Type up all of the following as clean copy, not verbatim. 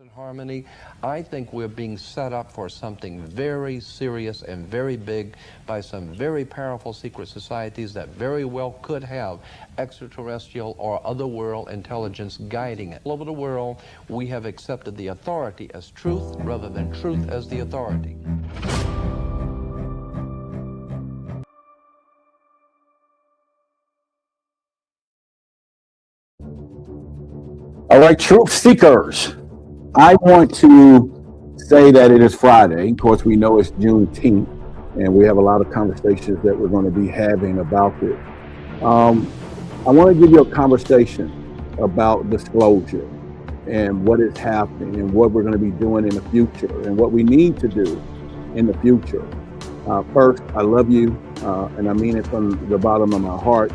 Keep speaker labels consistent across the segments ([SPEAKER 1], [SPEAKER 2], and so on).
[SPEAKER 1] and harmony. I think we're being set up for something very serious and very big by some very powerful secret societies that very well could have extraterrestrial or otherworld intelligence guiding it. All over the world, we have accepted the authority as truth rather than truth as the authority.
[SPEAKER 2] All right, truth seekers. I want to say that it is Friday. Of course, we know it's Juneteenth, and we have a lot of conversations that we're going to be having about this. I want to give you a conversation about disclosure and what is happening and what we're going to be doing in the future and what we need to do in the future. First, I love you, and I mean it from the bottom of my heart.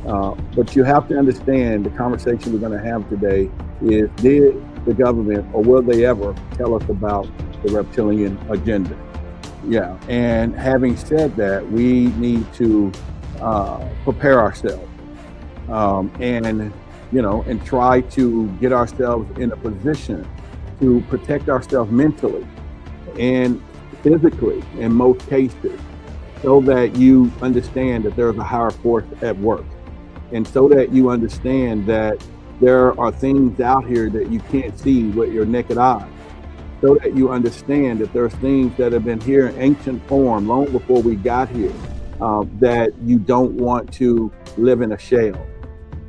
[SPEAKER 2] But you have to understand the conversation we're going to have today is, did the government or will they ever tell us about the reptilian agenda? Yeah, and having said that, we need to prepare ourselves and try to get ourselves in a position to protect ourselves mentally and physically in most cases, so that you understand that there's a higher force at work. And so that you understand that there are things out here that you can't see with your naked eye. So that you understand that there's things that have been here in ancient form long before we got here, that you don't want to live in a shell.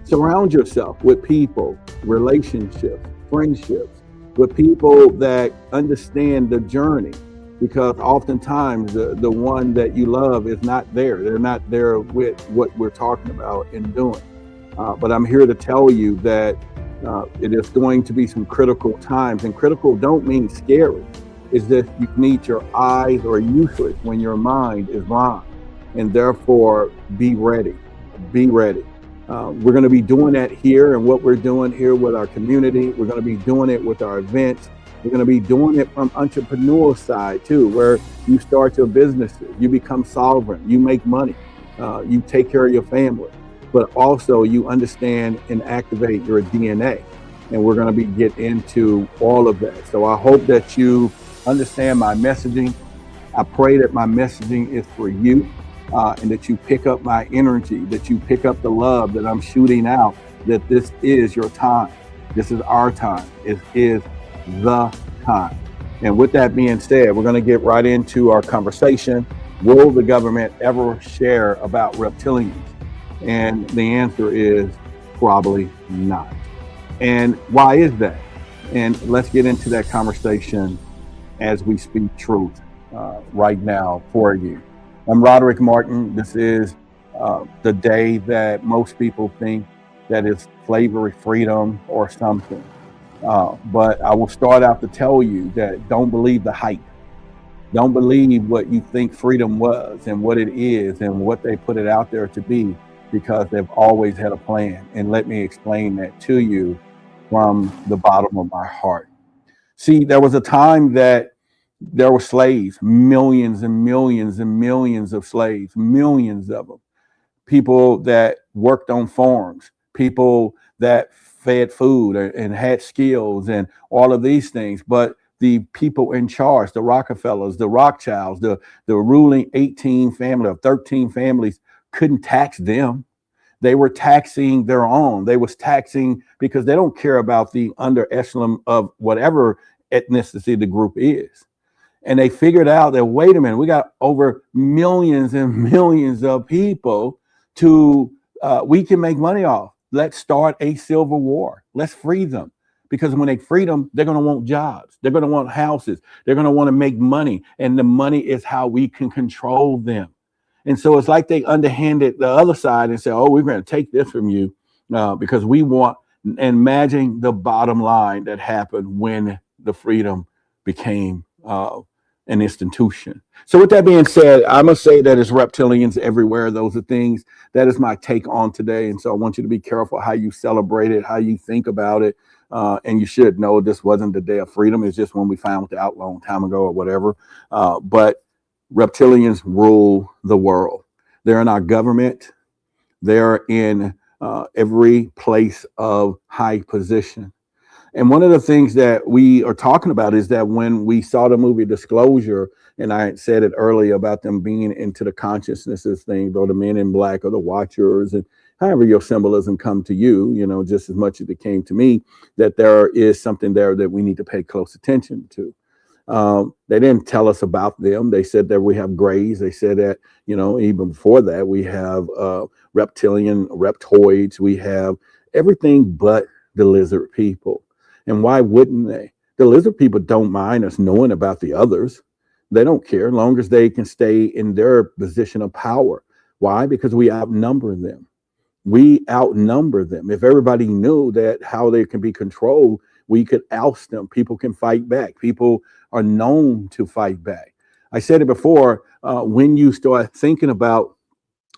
[SPEAKER 2] Surround yourself with people, relationships, friendships, with people that understand the journey. Because oftentimes the one that you love is not there. They're not there with what we're talking about and doing. But I'm here to tell you that it is going to be some critical times. And critical don't mean scary. It's that you need your eyes are useless when your mind is blind. And therefore, be ready. Be ready. We're going to be doing that here, and what we're doing here with our community. We're going to be doing it with our events. We're going to be doing it from entrepreneurial side too, where you start your businesses, you become sovereign, you make money, you take care of your family, but also you understand and activate your DNA. And we're going to be getting into all of that. So I hope that you understand my messaging. I pray that my messaging is for you, and that you pick up my energy, that you pick up the love that I'm shooting out, that this is your time. This is our time. It is the time. And with that being said, we're going to get right into our conversation. Will the government ever share about reptilians? And the answer is probably not. And why is that? And let's get into that conversation as we speak truth right now for you. I'm Roderick Martin. This is the day that most people think that is slavery freedom or something. But I will start out to tell you that don't believe the hype. Don't believe what you think freedom was and what it is and what they put it out there to be, because they've always had a plan. And let me explain that to you from the bottom of my heart. See, there was a time that there were slaves, millions and millions and millions of slaves, millions of them. People that worked on farms, people that fed food and had skills and all of these things. But the people in charge, the Rockefellers, the Rothschilds, the ruling 18 family or 13 families couldn't tax them. They were taxing their own. They was taxing because they don't care about the under echelon of whatever ethnicity the group is. And they figured out that, wait a minute, we got over millions and millions of people we can make money off. Let's start a civil war. Let's free them. Because when they free them, they're going to want jobs. They're going to want houses. They're going to want to make money. And the money is how we can control them. And so it's like they underhanded the other side and said, oh, we're going to take this from you because we want. And imagine the bottom line that happened when the freedom became an institution. So with that being said, I must say that it's reptilians everywhere. Those are things that is my take on today. And so I want you to be careful how you celebrate it, how you think about it. And you should know this wasn't the day of freedom. It's just when we found out a long time ago or whatever. But reptilians rule the world. They're in our government. They're in every place of high position. And one of the things that we are talking about is that when we saw the movie Disclosure, and I had said it earlier about them being into the consciousnesses thing, or the men in black, or the watchers, and however your symbolism come to you, you know, just as much as it came to me, that there is something there that we need to pay close attention to. They didn't tell us about them. They said that we have grays. They said that, you know, even before that, we have reptilian, reptoids. We have everything but the lizard people. And why wouldn't they? The lizard people don't mind us knowing about the others. They don't care as long as they can stay in their position of power. Why? Because we outnumber them. We outnumber them. If everybody knew that how they can be controlled, we could oust them. People can fight back. People are known to fight back. I said it before, when you start thinking about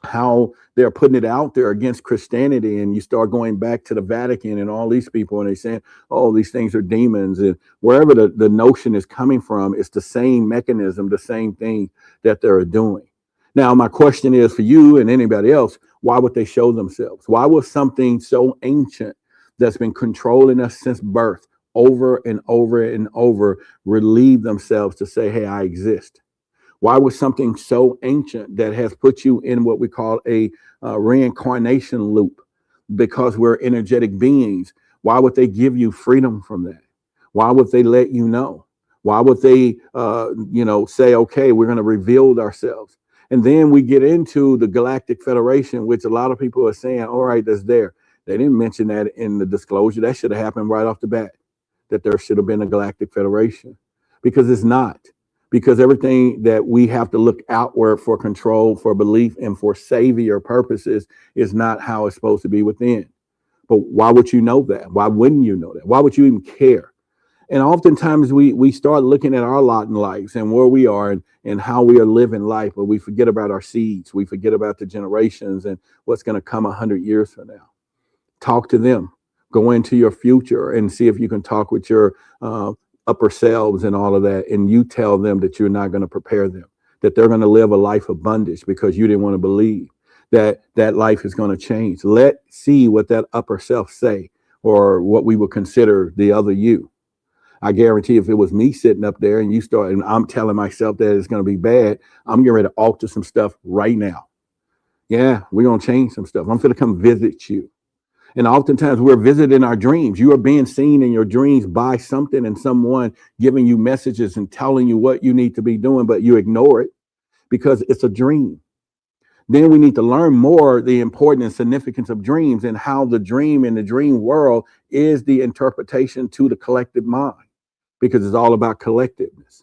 [SPEAKER 2] how they're putting it out there against Christianity, and you start going back to the Vatican and all these people, and they saying, oh, these things are demons, and wherever the notion is coming from, it's the same mechanism, the same thing that they're doing. Now, my question is for you and anybody else, why would they show themselves? Why would something so ancient that's been controlling us since birth over and over and over relieve themselves to say, hey, I exist? Why would something so ancient that has put you in what we call a reincarnation loop, because we're energetic beings, why would they give you freedom from that? Why would they let you know? Why would they, say, okay, we're going to reveal ourselves? And then we get into the Galactic Federation, which a lot of people are saying, all right, that's there. They didn't mention that in the disclosure. That should have happened right off the bat, that there should have been a Galactic Federation, because it's not. Because everything that we have to look outward for control, for belief, and for savior purposes is not how it's supposed to be within. But why would you know that? Why wouldn't you know that? Why would you even care? And oftentimes we start looking at our lot in lives and where we are and how we are living life, but we forget about our seeds. We forget about the generations and what's going to come 100 years from now. Talk to them. Go into your future and see if you can talk with your upper selves and all of that, and you tell them that you're not going to prepare them, that they're going to live a life of bondage because you didn't want to believe that that life is going to change. Let's see what that upper self say, or what we would consider the other you. I guarantee if it was me sitting up there and you start, and I'm telling myself that it's going to be bad, I'm getting ready to alter some stuff right now. Yeah, we're going to change some stuff. I'm going to come visit you. And oftentimes we're visiting our dreams. You are being seen in your dreams by something and someone giving you messages and telling you what you need to be doing, but you ignore it because it's a dream. Then we need to learn more the importance and significance of dreams, and how the dream in the dream world is the interpretation to the collective mind, because it's all about collectiveness.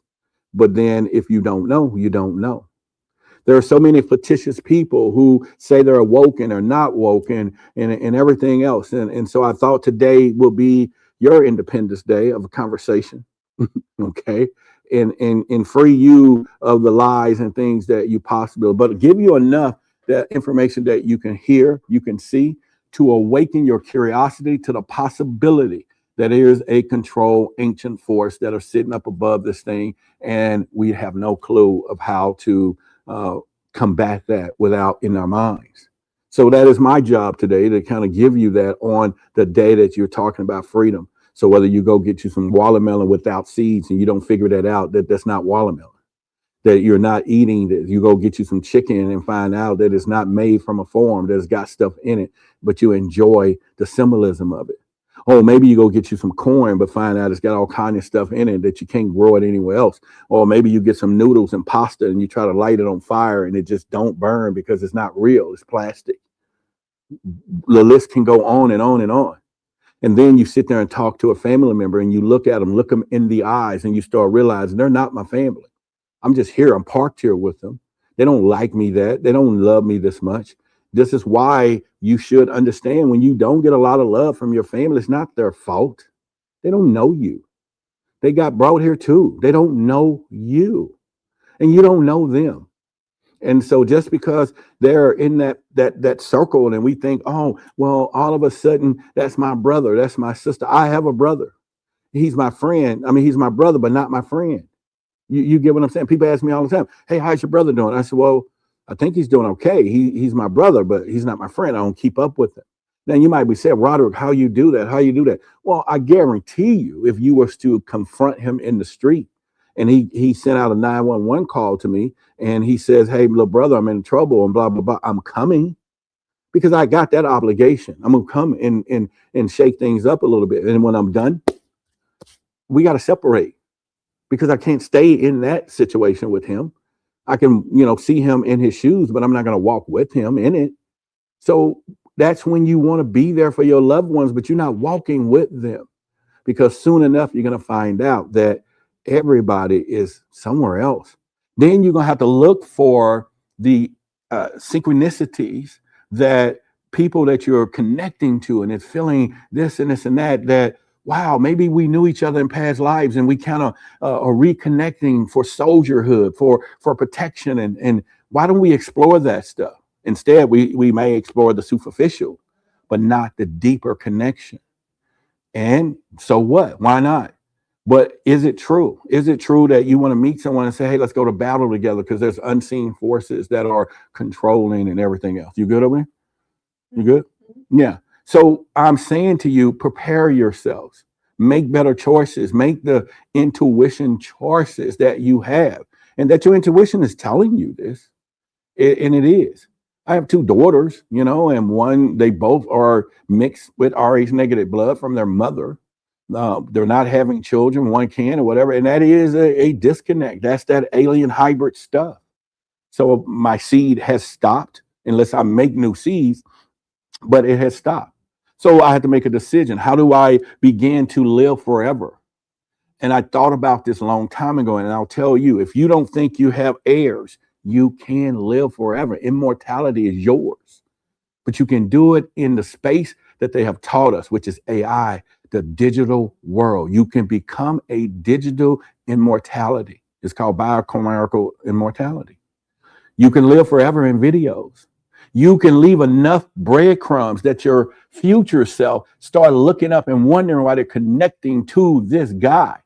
[SPEAKER 2] But then if you don't know, you don't know. There are so many fictitious people who say they're awoken or not woken and everything else. And so I thought today will be your Independence Day of a conversation, okay? And free you of the lies and things that you possibly, but give you enough that information that you can hear, you can see, to awaken your curiosity to the possibility that there is a control ancient force that are sitting up above this thing, and we have no clue of how to combat that without in our minds. So that is my job today, to kind of give you that on the day that you're talking about freedom. So whether you go get you some watermelon without seeds and you don't figure that out, that's not watermelon, that you're not eating, that you go get you some chicken and find out that it's not made from a farm, that it's got stuff in it, but you enjoy the symbolism of it. Or maybe you go get you some corn, but find out it's got all kinds of stuff in it that you can't grow it anywhere else. Or maybe you get some noodles and pasta and you try to light it on fire and it just don't burn because it's not real, it's plastic. The list can go on and on and on. And then you sit there and talk to a family member and you look at them, look them in the eyes, and you start realizing they're not my family. I'm just here, I'm parked here with them. They don't like me that, they don't love me this much. This is why you should understand, when you don't get a lot of love from your family, it's not their fault. They don't know you. They got brought here too. They don't know you, and you don't know them. And so just because they're in that circle and we think, oh, well, all of a sudden, that's my brother, that's my sister. I have a brother. He's my friend. I mean, he's my brother, but not my friend. You get what I'm saying? People ask me all the time, hey, how's your brother doing? I said, well, I think he's doing okay. He's my brother, but he's not my friend. I don't keep up with him. Now you might be saying, Roderick, how you do that? How you do that? Well, I guarantee you, if you was to confront him in the street and he sent out a 911 call to me and he says, hey, little brother, I'm in trouble and blah, blah, blah. I'm coming because I got that obligation. I'm going to come and shake things up a little bit. And when I'm done, we got to separate because I can't stay in that situation with him. I can, see him in his shoes, but I'm not going to walk with him in it. So that's when you want to be there for your loved ones, but you're not walking with them, because soon enough, you're going to find out that everybody is somewhere else. Then you're going to have to look for the synchronicities that people that you're connecting to, and it's feeling this and this and that, wow, maybe we knew each other in past lives and we kind of are reconnecting for soldierhood, for protection. And why don't we explore that stuff? Instead, we may explore the superficial, but not the deeper connection. And so what? Why not? But is it true? Is it true that you want to meet someone and say, hey, let's go to battle together because there's unseen forces that are controlling and everything else? You good over there? You good? Yeah. So I'm saying to you, prepare yourselves, make better choices, make the intuition choices that you have, and that your intuition is telling you this. And it is. I have two daughters, and they both are mixed with Rh negative blood from their mother. They're not having children, one can or whatever. And that is a disconnect. That's that alien hybrid stuff. So my seed has stopped unless I make new seeds, but it has stopped. So I had to make a decision. How do I begin to live forever? And I thought about this a long time ago, and I'll tell you, if you don't think you have heirs, you can live forever. Immortality is yours, but you can do it in the space that they have taught us, which is AI, the digital world. You can become a digital immortality. It's called biochemical immortality. You can live forever in videos. You can leave enough breadcrumbs that your future self start looking up and wondering why they're connecting to this guy.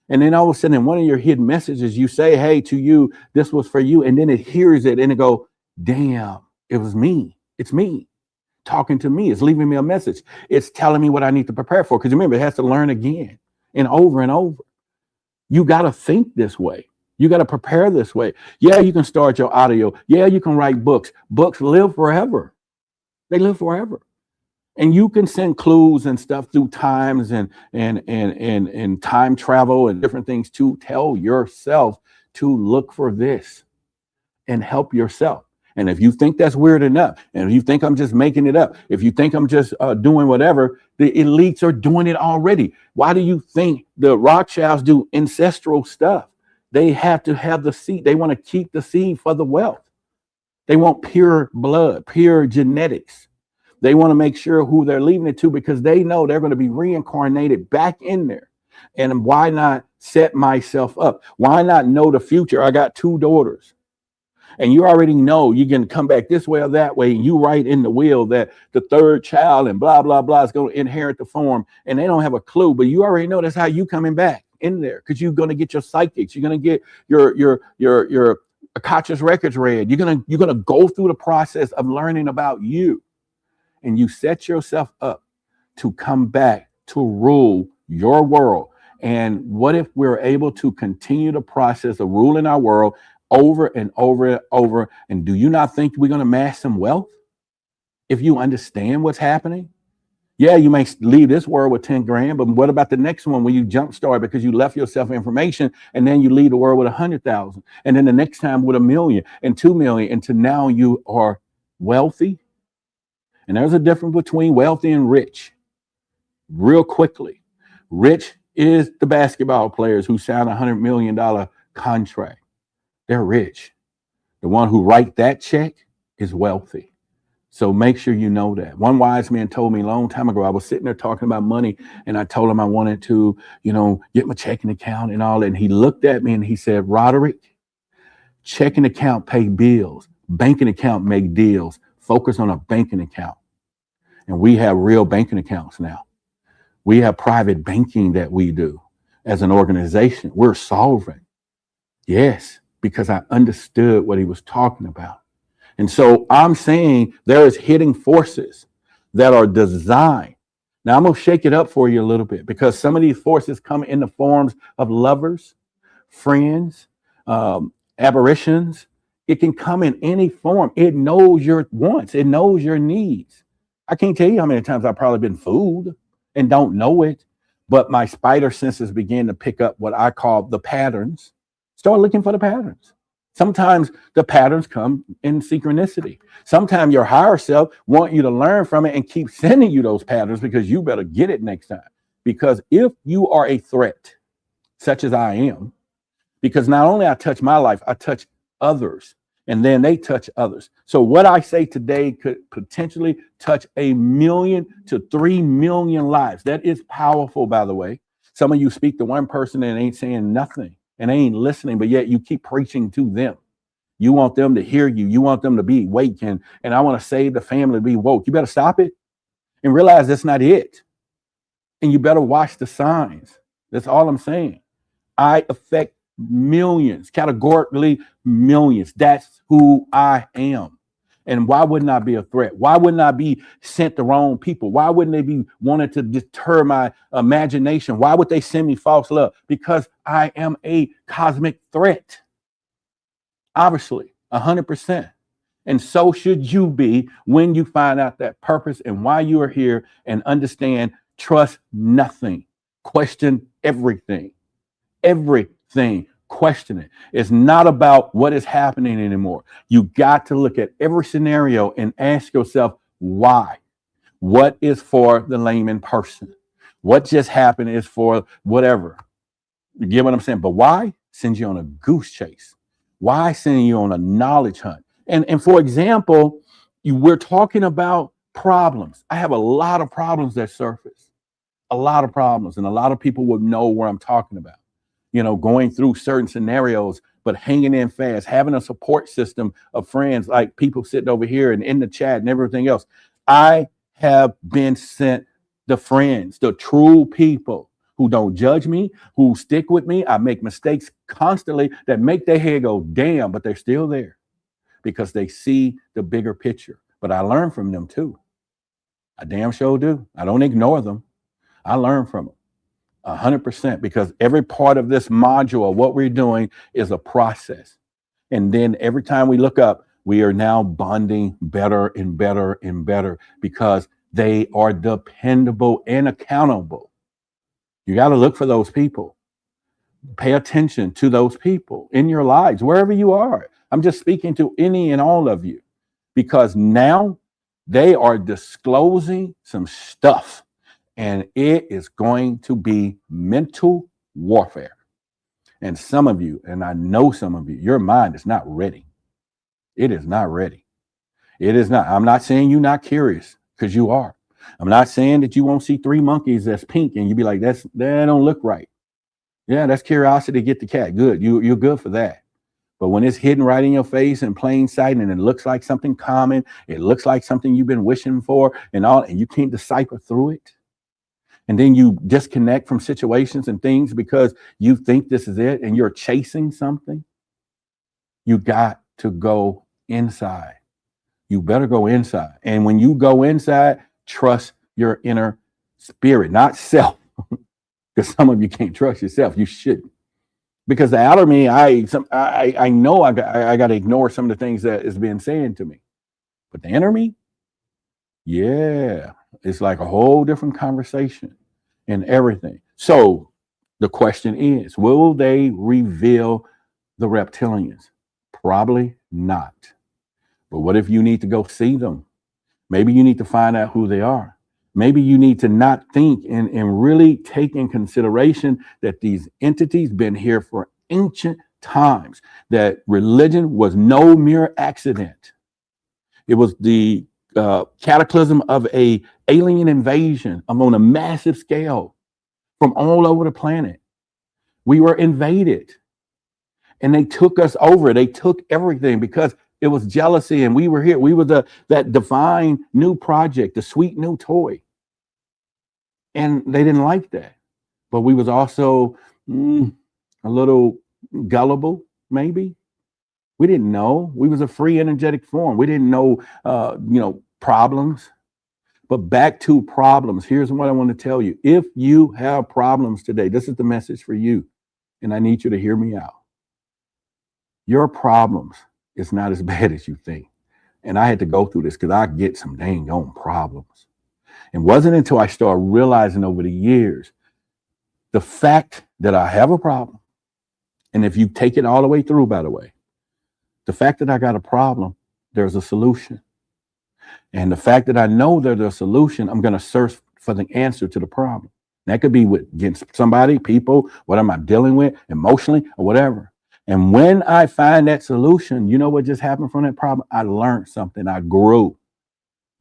[SPEAKER 2] And then all of a sudden, in one of your hidden messages, you say, hey, to you, this was for you. And then it hears it and it go, damn, it was me. It's me talking to me. It's leaving me a message. It's telling me what I need to prepare for. Because remember, it has to learn again and over and over. You got to think this way. You got to prepare this way. Yeah, you can start your audio. Yeah, you can write books. Books live forever. They live forever. And you can send clues and stuff through times and time travel and different things to tell yourself to look for this and help yourself. And if you think that's weird enough, and if you think I'm just making it up, if you think I'm just doing whatever, the elites are doing it already. Why do you think the Rothschilds do ancestral stuff? They have to have the seed. They want to keep the seed for the wealth. They want pure blood, pure genetics. They want to make sure who they're leaving it to, because they know they're going to be reincarnated back in there. And why not set myself up? Why not know the future? I got two daughters. And you already know you can come back this way or that way. And you write in the will that the third child and blah, blah, blah is going to inherit the form. And they don't have a clue. But you already know that's how you coming back in there, because you're going to get your psychics. You're going to get your Akashic records read. You're gonna go through the process of learning about you. And you set yourself up to come back to rule your world. And what if we're able to continue the process of ruling our world over and over and over? And do you not think we're going to amass some wealth if you understand what's happening? Yeah, you may leave this world with 10 grand, but what about the next one when you jumpstart because you left yourself information, and then you leave the world with 100,000, and then the next time with 1 million and 2 million, until now you are wealthy? And there's a difference between wealthy and rich. Real quickly, rich is the basketball players who sign $100 million contract. They're rich. The one who write that check is wealthy. So make sure you know that. One wise man told me a long time ago, I was sitting there talking about money, and I told him I wanted to, get my checking account and all that. And he looked at me and he said, Roderick, checking account pay bills, banking account make deals. Focus on a banking account. And we have real banking accounts now. We have private banking that we do as an organization. We're sovereign. Yes, because I understood what he was talking about. And so I'm saying there is hidden forces that are designed. Now, I'm going to shake it up for you a little bit, because some of these forces come in the forms of lovers, friends, apparitions. It can come in any form. It knows your wants. It knows your needs. I can't tell you how many times I've probably been fooled and don't know it, but my spider senses begin to pick up what I call the patterns. Start looking for the patterns. Sometimes the patterns come in synchronicity. Sometimes your higher self want you to learn from it and keep sending you those patterns, because you better get it next time. Because if you are a threat, such as I am, because not only I touch my life, I touch others, and then they touch others. So what I say today could potentially touch 1 million to 3 million lives. That is powerful, by the way. Some of you speak to one person and ain't saying nothing and they ain't listening, but yet you keep preaching to them. You want them to hear you. You want them to be awake, and I want to save the family to be woke. You better stop it and realize that's not it. And you better watch the signs. That's all I'm saying. I affect millions, categorically millions. That's who I am. And why wouldn't I be a threat? Why wouldn't I be sent the wrong people? Why wouldn't they be wanting to deter my imagination? Why would they send me false love? Because I am a cosmic threat. Obviously, 100%. And so should you be when you find out that purpose and why you are here, and understand, trust nothing, question everything. Everything, question it. It's not about what is happening anymore. You got to look at every scenario and ask yourself, why? What is for the layman person? What just happened is for whatever. You get what I'm saying? But why? Sends you on a goose chase. Why send you on a knowledge hunt? And for example, we're talking about problems. I have a lot of problems that surface, a lot of problems, and a lot of people would know where I'm talking about. You know, going through certain scenarios, but hanging in fast, having a support system of friends, like people sitting over here and in the chat and everything else. I have been sent the friends, the true people who don't judge me, who stick with me. I make mistakes constantly that make their head go, damn, but they're still there because they see the bigger picture. But I learn from them too. I damn sure do. I don't ignore them. I learn from them. 100%, because every part of this module of what we're doing is a process. And then every time we look up, we are now bonding better and better and better, because they are dependable and accountable. You got to look for those people. Pay attention to those people in your lives, wherever you are. I'm just speaking to any and all of you, because now they are disclosing some stuff. And it is going to be mental warfare. And some of you, and I know some of you, your mind is not ready. It is not ready. It is not. I'm not saying you're not curious, because you are. I'm not saying that you won't see 3 monkeys that's pink and you be like, that don't look right. Yeah, that's curiosity. Get the cat. Good. You're good for that. But when it's hidden right in your face in plain sight, and it looks like something common, it looks like something you've been wishing for and all, and you can't decipher through it. And then you disconnect from situations and things because you think this is it and you're chasing something. You got to go inside. You better go inside. And when you go inside, trust your inner spirit, not self. Because some of you can't trust yourself. You shouldn't. Because the outer me, I know I got to ignore some of the things that is being said to me. But the inner me, yeah, it's like a whole different conversation and everything. So the question is, will they reveal the reptilians? Probably not. But what if you need to go see them? Maybe you need to find out who they are. Maybe you need to not think and really take in consideration that these entities been here for ancient times, that religion was no mere accident. It was the cataclysm of a alien invasion on a massive scale from all over the planet. We were invaded and they took us over. They took everything because it was jealousy, and we were here. We were that divine new project, the sweet new toy. And they didn't like that. But we was also a little gullible, maybe. We didn't know. We was a free energetic form. We didn't know, problems. But back to problems. Here's what I want to tell you. If you have problems today, this is the message for you. And I need you to hear me out. Your problems is not as bad as you think. And I had to go through this because I get some dang on problems. It wasn't until I started realizing over the years the fact that I have a problem. And if you take it all the way through, by the way, the fact that I got a problem, there's a solution. And the fact that I know there's a solution, I'm going to search for the answer to the problem. That could be with against somebody, people, what am I dealing with emotionally or whatever. And when I find that solution, you know what just happened from that problem? I learned something. I grew.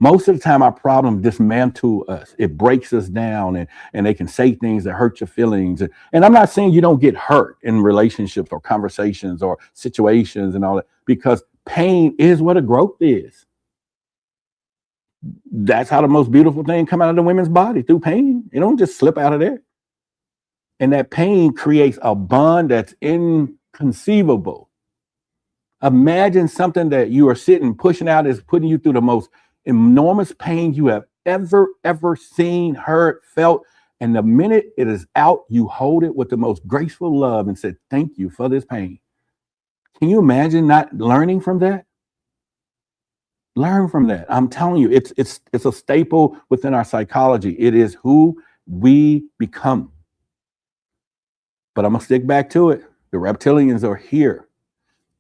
[SPEAKER 2] Most of the time, our problem dismantle us. It breaks us down, and they can say things that hurt your feelings. And I'm not saying you don't get hurt in relationships or conversations or situations and all that, because pain is what a growth is. That's how the most beautiful thing come out of the women's body, through pain. It don't just slip out of there. And that pain creates a bond that's inconceivable. Imagine something that you are sitting, pushing out is putting you through the most enormous pain you have ever seen, heard, felt. And the minute it is out, you hold it with the most graceful love and said, thank you for this pain. Can you imagine not learning from that? Learn from that. I'm telling you, it's a staple within our psychology. It is who we become. But I'm gonna stick back to it. The reptilians are here,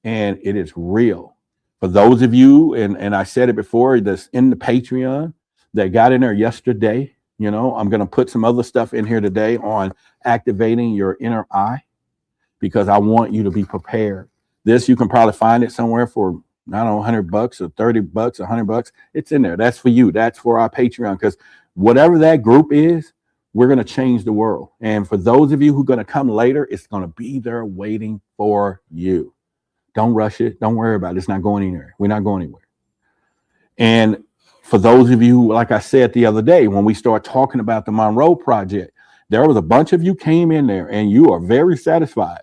[SPEAKER 2] and it is real. For those of you, and I said it before, that's in the Patreon that got in there yesterday, you know, I'm gonna put some other stuff in here today on activating your inner eye, because I want you to be prepared. This, you can probably find it somewhere for, I don't know, $100 or $30, $100. It's in there. That's for you. That's for our Patreon, because whatever that group is, we're going to change the world. And for those of you who are going to come later, it's going to be there waiting for you. Don't rush it. Don't worry about it. It's not going anywhere. We're not going anywhere. And for those of you, like I said the other day, when we start talking about the Monroe Project, there was a bunch of you came in there and you are very satisfied.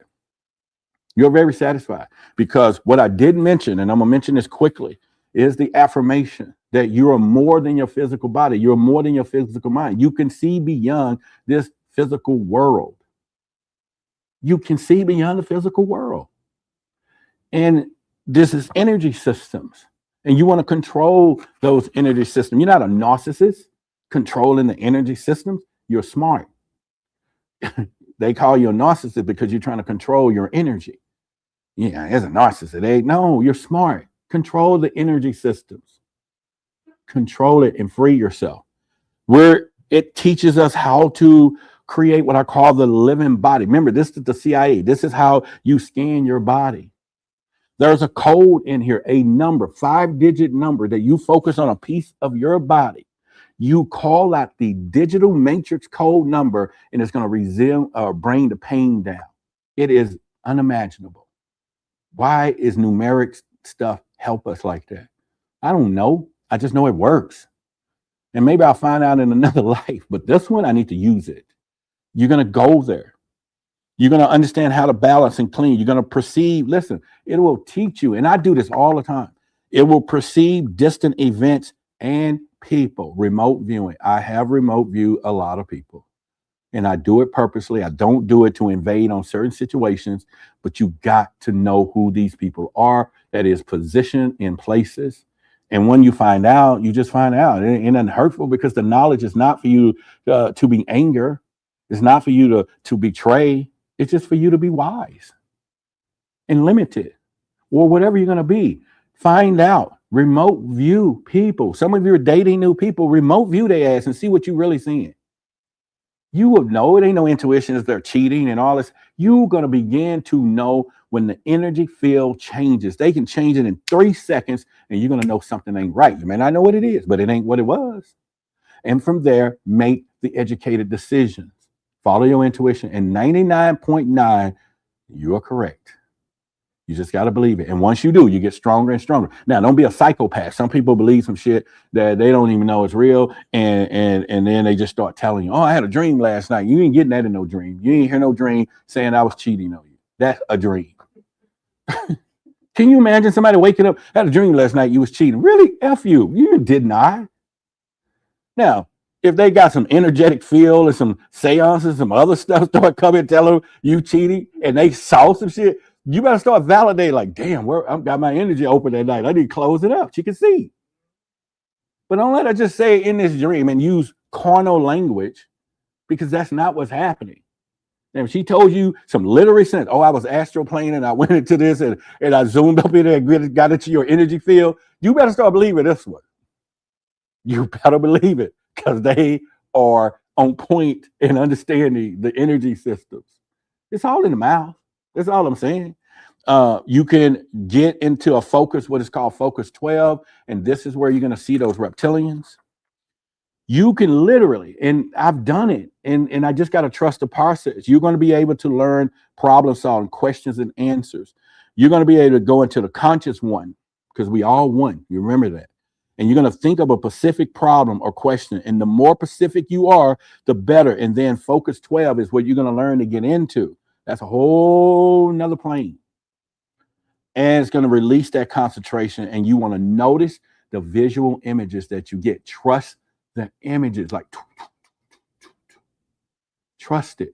[SPEAKER 2] You're very satisfied, because what I did mention, and I'm gonna mention this quickly, is the affirmation that you are more than your physical body. You're more than your physical mind. You can see beyond this physical world. You can see beyond the physical world. And this is energy systems. And you want to control those energy systems. You're not a narcissist controlling the energy systems. You're smart. They call you a narcissist because you're trying to control your energy. Yeah, as a narcissist, no, you're smart. Control the energy systems. Control it and free yourself. Where it teaches us how to create what I call the living body. Remember, this is the CIA. This is how you scan your body. There's a code in here, a number, 5-digit number that you focus on a piece of your body. You call out the digital matrix code number, and it's going to resume or bring the pain down. It is unimaginable. Why is numeric stuff help us like that? I don't know. I just know it works. And maybe I'll find out in another life, but this one, I need to use it. You're going to go there. You're going to understand how to balance and clean. You're going to perceive. Listen, it will teach you. And I do this all the time. It will perceive distant events and people. Remote viewing. I have remote view a lot of people. And I do it purposely. I don't do it to invade on certain situations, but you got to know who these people are that is positioned in places. And when you find out, you just find out. It ain't hurtful, because the knowledge is not for you to be anger. It's not for you to betray. It's just for you to be wise and limited, or whatever you're going to be. Find out. Remote view people. Some of you are dating new people. Remote view their ass and see what you're really seeing. You will know. It ain't no intuition as they're cheating and all this. You're going to begin to know when the energy field changes. They can change it in 3 seconds, and you're going to know something ain't right. You may not know what it is, but it ain't what it was. And from there, make the educated decisions. Follow your intuition. And 99.9, you are correct. You just got to believe it. And once you do, you get stronger and stronger. Now, don't be a psychopath. Some people believe some shit that they don't even know is real. And then they just start telling you, oh, I had a dream last night. You ain't getting that in no dream. You ain't hear no dream saying I was cheating on you. That's a dream. Can you imagine somebody waking up, I had a dream last night you was cheating? Really? F you. You did not. Now, if they got some energetic field and some seances, some other stuff start coming, tell them you cheating, and they saw some shit, you better start validating, like, damn, I've got my energy open at night. I need to close it up. She can see. But don't let her just say in this dream and use carnal language, because that's not what's happening. And if she told you some literary sense, oh, I was astral plane and I went into this and I zoomed up in there and got into your energy field, you better start believing this one. You better believe it, because they are on point in understanding the energy systems. It's all in the mouth. That's all I'm saying. You can get into a focus, what is called focus 12, and this is where you're going to see those reptilians. You can literally, and I've done it, and I just got to trust the process. You're going to be able to learn problem solving, questions and answers. You're going to be able to go into the conscious one, because we all one. You remember that. And you're going to think of a specific problem or question. And the more specific you are, the better. And then focus 12 is what you're going to learn to get into. That's a whole nother plane. And it's going to release that concentration. And you want to notice the visual images that you get. Trust the images, like trust it.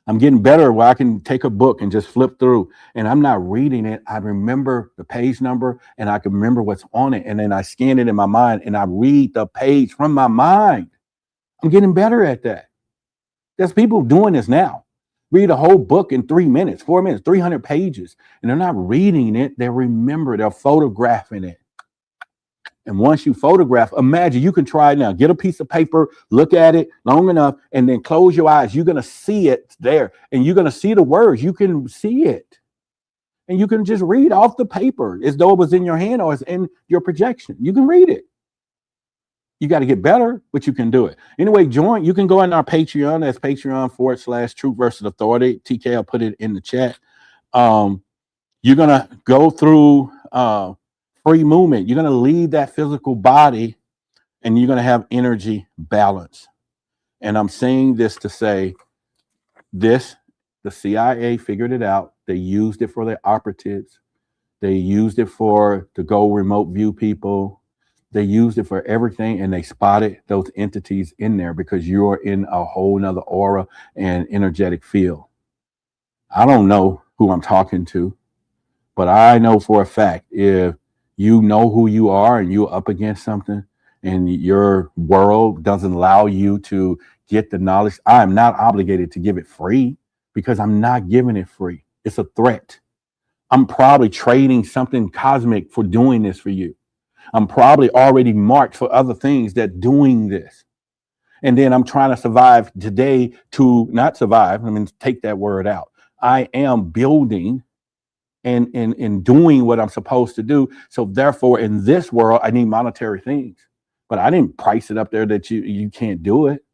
[SPEAKER 2] I'm getting better where I can take a book and just flip through, and I'm not reading it. I remember the page number and I can remember what's on it. And then I scan it in my mind and I read the page from my mind. I'm getting better at that. There's people doing this now. Read a whole book in 3 minutes, 4 minutes, 300 pages. And they're not reading it. They remember, they're photographing it. And once you photograph, imagine, you can try it now. Get a piece of paper, look at it long enough, and then close your eyes. You're going to see it there, and you're going to see the words. You can see it. And you can just read off the paper as though it was in your hand or it's in your projection. You can read it. You got to get better, but you can do it. Anyway, join. You can go in our Patreon. That's Patreon.com/Truth versus Authority. TK, I'll put it in the chat. You're going to go through free movement. You're going to leave that physical body and you're going to have energy balance. And I'm saying this to say this, the CIA figured it out. They used it for their operatives. They used it to go remote view people. They used it for everything, and they spotted those entities in there because you're in a whole nother aura and energetic field. I don't know who I'm talking to, but I know for a fact, if you know who you are and you're up against something and your world doesn't allow you to get the knowledge, I am not obligated to give it free, because I'm not giving it free. It's a threat. I'm probably trading something cosmic for doing this for you. I'm probably already marked for other things that doing this. And then I'm trying to survive today to not survive. I mean, take that word out. I am building and doing what I'm supposed to do. So therefore, in this world, I need monetary things. But I didn't price it up there that you can't do it.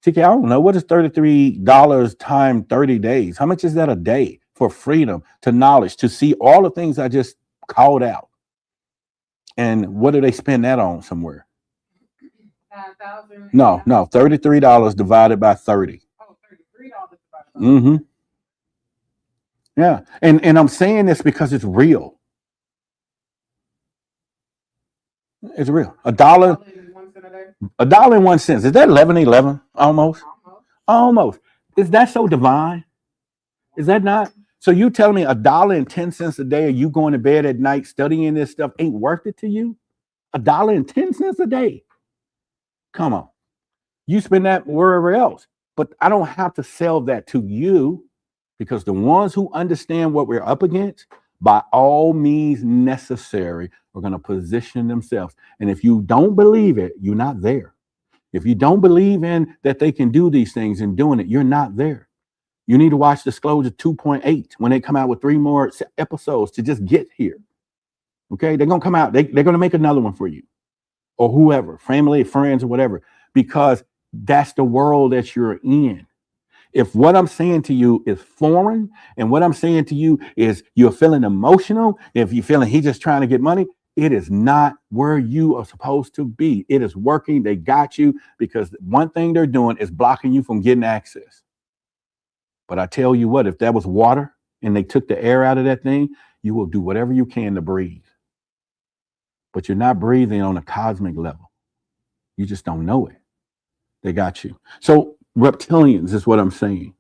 [SPEAKER 2] TK, I don't know. What is $33 times 30 days? How much is that a day for freedom, to knowledge, to see all the things I just called out? And what do they spend that on somewhere?
[SPEAKER 3] 5,000.
[SPEAKER 2] No, $33 divided by 30.
[SPEAKER 3] Oh, $33 divided by 30.
[SPEAKER 2] Mm-hmm. Yeah. And I'm saying this because it's real. It's real. $1. $1.01. Is that 11.11? Almost. Almost. Is that so divine? Is that not? So you telling me $1.10 a day, or you going to bed at night studying this stuff ain't worth it to you? $1.10 a day. Come on. You spend that wherever else. But I don't have to sell that to you, because the ones who understand what we're up against, by all means necessary, are going to position themselves. And if you don't believe it, you're not there. If you don't believe in that they can do these things and doing it, you're not there. You need to watch Disclosure 2.8 when they come out with 3 more episodes to just get here. Okay, they're going to come out. They're going to make another one for you, or whoever, family, friends, or whatever, because that's the world that you're in. If what I'm saying to you is foreign, and what I'm saying to you is you're feeling emotional, if you're feeling he's just trying to get money, it is not where you are supposed to be. It is working. They got you, because one thing they're doing is blocking you from getting access. But I tell you what, if that was water and they took the air out of that thing, you will do whatever you can to breathe. But you're not breathing on a cosmic level. You just don't know it. They got you. So reptilians is what I'm saying.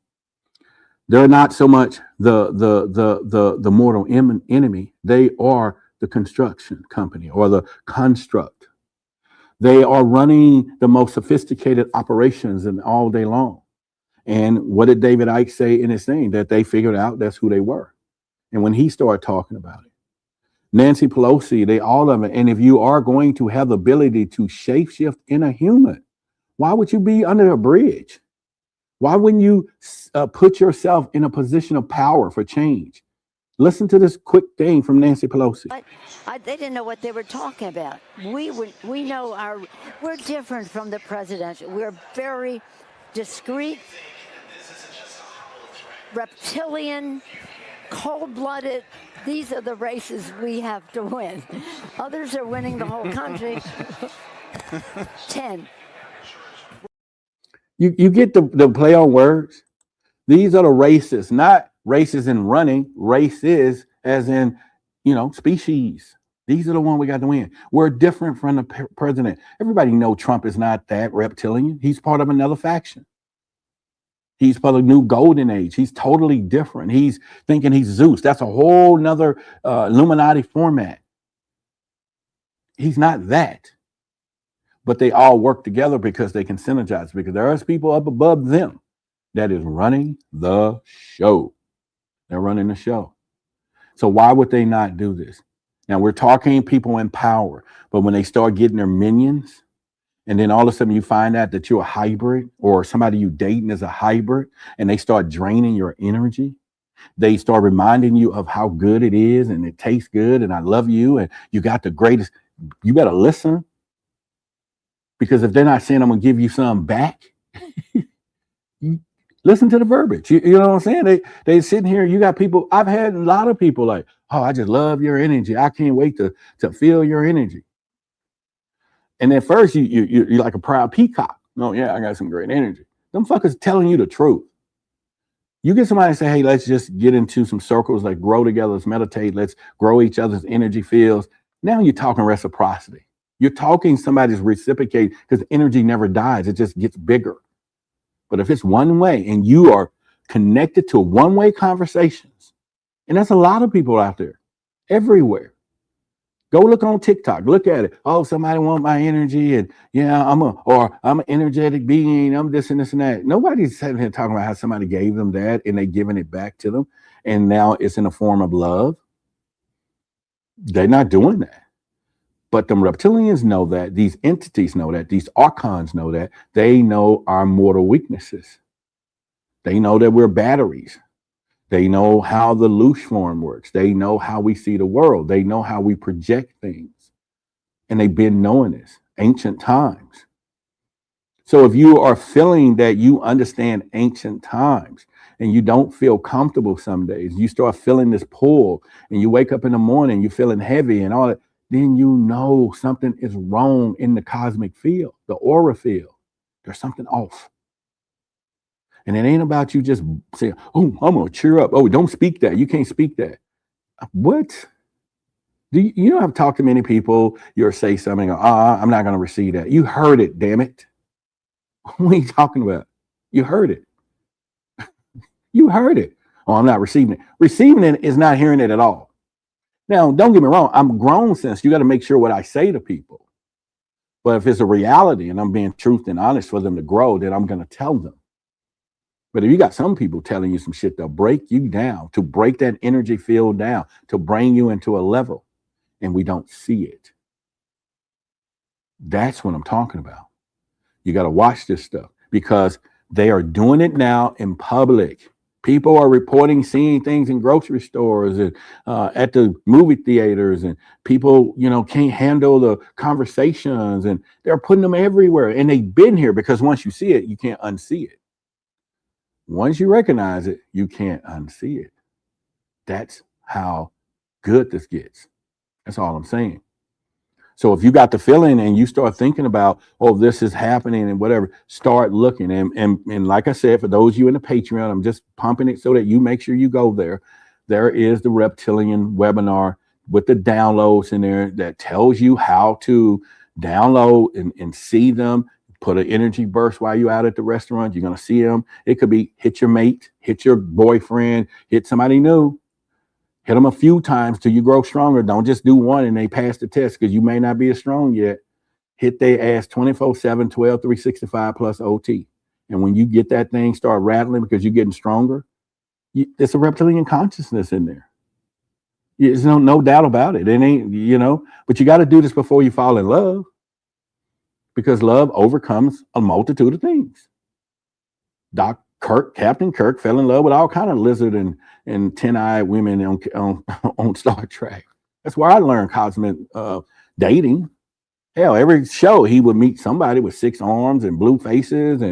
[SPEAKER 2] They're not so much the mortal enemy. They are the construction company or the construct. They are running the most sophisticated operations and all day long. And what did David Icke say in his thing? That they figured out that's who they were. And when he started talking about it, Nancy Pelosi, they all of it. And if you are going to have the ability to shapeshift in a human, why would you be under a bridge? Why wouldn't you put yourself in a position of power for change? Listen to this quick thing from Nancy Pelosi.
[SPEAKER 4] They didn't know what they were talking about. We know we're different from the presidential. We're very discreet, reptilian, cold-blooded. These are the races we have to win. Others are winning the whole country. 10.
[SPEAKER 2] You get the play on words. These are the races, not races in running. Races as in, species. These are the ones we got to win. We're different from the president. Everybody know Trump is not that reptilian. He's part of another faction. He's part of the new golden age. He's totally different. He's thinking he's Zeus. That's a whole nother Illuminati format. He's not that. But they all work together because they can synergize, because there's people up above them that is running the show. They're running the show. So why would they not do this? Now, we're talking people in power, but when they start getting their minions, and then all of a sudden you find out that you're a hybrid, or somebody you dating is a hybrid, and they start draining your energy, they start reminding you of how good it is, and it tastes good, and I love you, and you got the greatest. You better listen. Because if they're not saying I'm gonna give you some back, listen to the verbiage. You know what I'm saying? They sitting here. You got people. I've had a lot of people like, oh, I just love your energy. I can't wait to feel your energy. And at first you're like a proud peacock. No, yeah, I got some great energy. Them fuckers telling you the truth. You get somebody to say, hey, let's just get into some circles, like grow together, let's meditate, let's grow each other's energy fields. Now you're talking reciprocity. You're talking somebody's reciprocating, because energy never dies. It just gets bigger. But if it's one way and you are connected to one-way conversations, and that's a lot of people out there, everywhere. Go look on TikTok. Look at it. Oh, somebody want my energy, and yeah, I'm an energetic being. I'm this and this and that. Nobody's sitting here talking about how somebody gave them that and they giving it back to them, and now it's in a form of love. They're not doing that. But the reptilians know that, these entities know that, these archons know that. They know our mortal weaknesses. They know that we're batteries. They know how the loosh form works. They know how we see the world. They know how we project things. And they've been knowing this, ancient times. So if you are feeling that you understand ancient times and you don't feel comfortable some days, you start feeling this pull, and you wake up in the morning, you're feeling heavy and all that, then you know something is wrong in the cosmic field, the aura field. There's something off. And it ain't about you just saying, oh, I'm going to cheer up. Oh, don't speak that. You can't speak that. What? You don't have to talk to many people. You'll say something, I'm not going to receive that. You heard it, damn it. What are you talking about? You heard it. You heard it. Oh, I'm not receiving it. Receiving it is not hearing it at all. Now, don't get me wrong. I'm grown sense. You got to make sure what I say to people. But if it's a reality and I'm being truth and honest for them to grow, then I'm going to tell them. But if you got some people telling you some shit, they'll break you down, to break that energy field down, to bring you into a level, and we don't see it. That's what I'm talking about. You got to watch this stuff, because they are doing it now in public. People are reporting seeing things in grocery stores and at the movie theaters, and people, can't handle the conversations, and they're putting them everywhere. And they've been here, because once you see it, you can't unsee it. Once you recognize it, you can't unsee it. That's how good this gets. That's all I'm saying. So if you got the feeling and you start thinking about, oh, this is happening and whatever, start looking. And like I said, for those of you in the Patreon, I'm just pumping it so that you make sure you go there. There is the Reptilian webinar with the downloads in there that tells you how to download and see them. Put an energy burst while you're out at the restaurant. You're going to see them. It could be hit your mate, hit your boyfriend, hit somebody new. Hit them a few times till you grow stronger. Don't just do one and they pass the test because you may not be as strong yet. Hit their ass 24/7, 12, 365 plus OT. And when you get that thing start rattling because you're getting stronger, there's a reptilian consciousness in there. There's no doubt about it. It ain't, but you got to do this before you fall in love, because love overcomes a multitude of things. Captain Kirk fell in love with all kind of lizard and 10-eyed women on Star Trek. That's where I learned cosmic dating. Hell, every show he would meet somebody with 6 arms and blue faces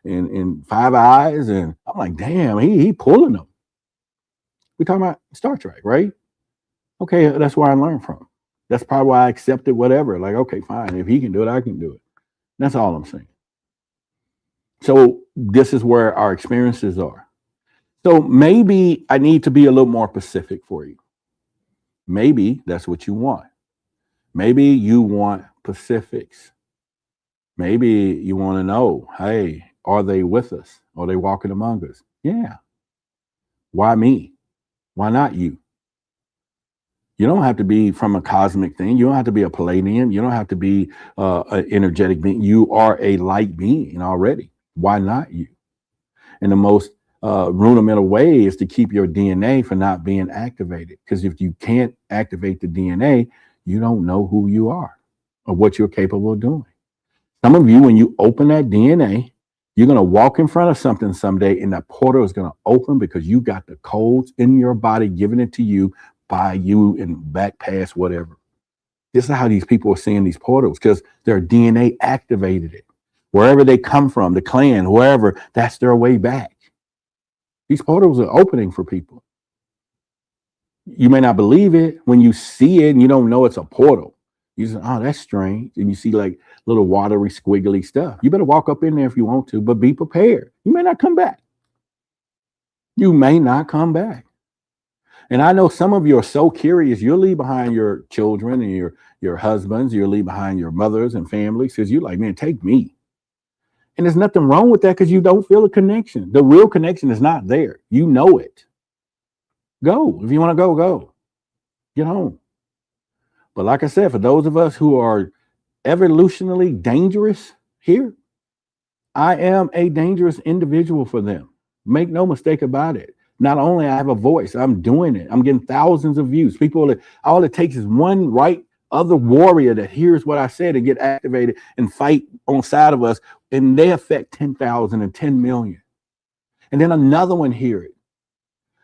[SPEAKER 2] and 5 eyes, and I'm like, damn, he pulling them. We talking about Star Trek, right? Okay, that's where I learned from. That's probably why I accepted whatever. Like, okay, fine, if he can do it, I can do it. That's all I'm saying. So this is where our experiences are. So maybe I need to be a little more specific for you. Maybe that's what you want. Maybe you want specifics. Maybe you want to know, hey, are they with us? Are they walking among us? Yeah. Why me? Why not you? You don't have to be from a cosmic thing. You don't have to be a Palladian. You don't have to be an energetic being. You are a light being already. Why not you? And the most rudimental way is to keep your DNA from not being activated. Because if you can't activate the DNA, you don't know who you are or what you're capable of doing. Some of you, when you open that DNA, you're going to walk in front of something someday and that portal is going to open because you got the codes in your body giving it to you by you and back past whatever. This is how these people are seeing these portals, because their DNA activated it. Wherever they come from, the clan, wherever, that's their way back. These portals are opening for people. You may not believe it when you see it and you don't know it's a portal. You say, oh, that's strange. And you see like little watery, squiggly stuff. You better walk up in there if you want to, but be prepared. You may not come back. You may not come back. And I know some of you are so curious, you'll leave behind your children and your husbands, you'll leave behind your mothers and families, because you're like, man, take me. And there's nothing wrong with that because you don't feel a connection. The real connection is not there. You know it. Go. If you want to go, go. Get home. But like I said, for those of us who are evolutionarily dangerous here, I am a dangerous individual for them. Make no mistake about it. Not only I have a voice, I'm doing it. I'm getting thousands of views. People, all it takes is one right other warrior that hears what I said and get activated and fight on side of us, and they affect 10,000 and 10 million. And then another one hear it.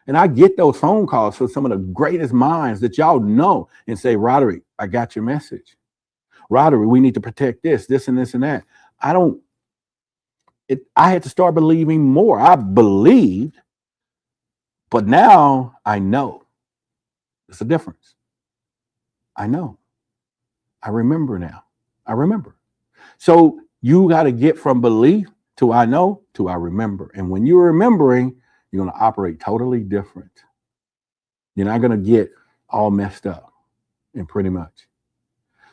[SPEAKER 2] And I get those phone calls from some of the greatest minds that y'all know and say, Roderick, I got your message. Roderick, we need to protect this and this and that. I had to start believing more. I believed, but now I know. It's a difference. I know. I remember now. I remember. So you got to get from belief to I know to I remember. And when you're remembering, you're going to operate totally different. You're not going to get all messed up, and pretty much.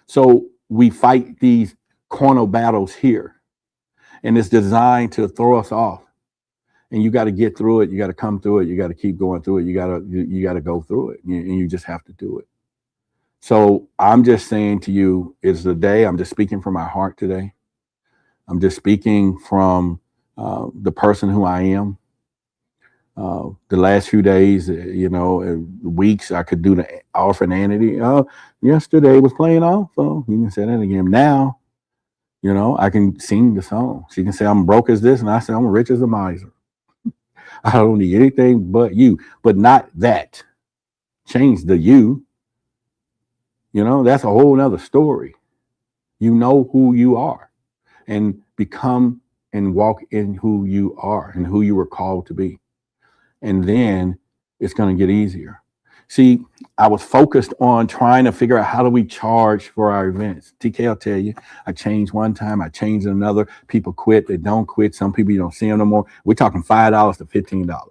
[SPEAKER 2] So we fight these corner battles here, and it's designed to throw us off. And you got to get through it. You got to come through it. You got to keep going through it. You got to go through it, and you just have to do it. So I'm just saying to you, it's the day. I'm just speaking from my heart today. I'm just speaking from the person who I am. The last few days, weeks, I could do the orphananity. Yesterday was playing off. Oh, you can say that again. Now, I can sing the song. She can say I'm broke as this, and I say I'm rich as a miser. I don't need anything but you, but not that. Change the you. That's a whole nother story. You know who you are, and become and walk in who you are and who you were called to be. And then it's going to get easier. See, I was focused on trying to figure out how do we charge for our events. TK, I'll tell you, I changed one time, I changed another. People quit, they don't quit. Some people you don't see them no more. We're talking $5 to $15.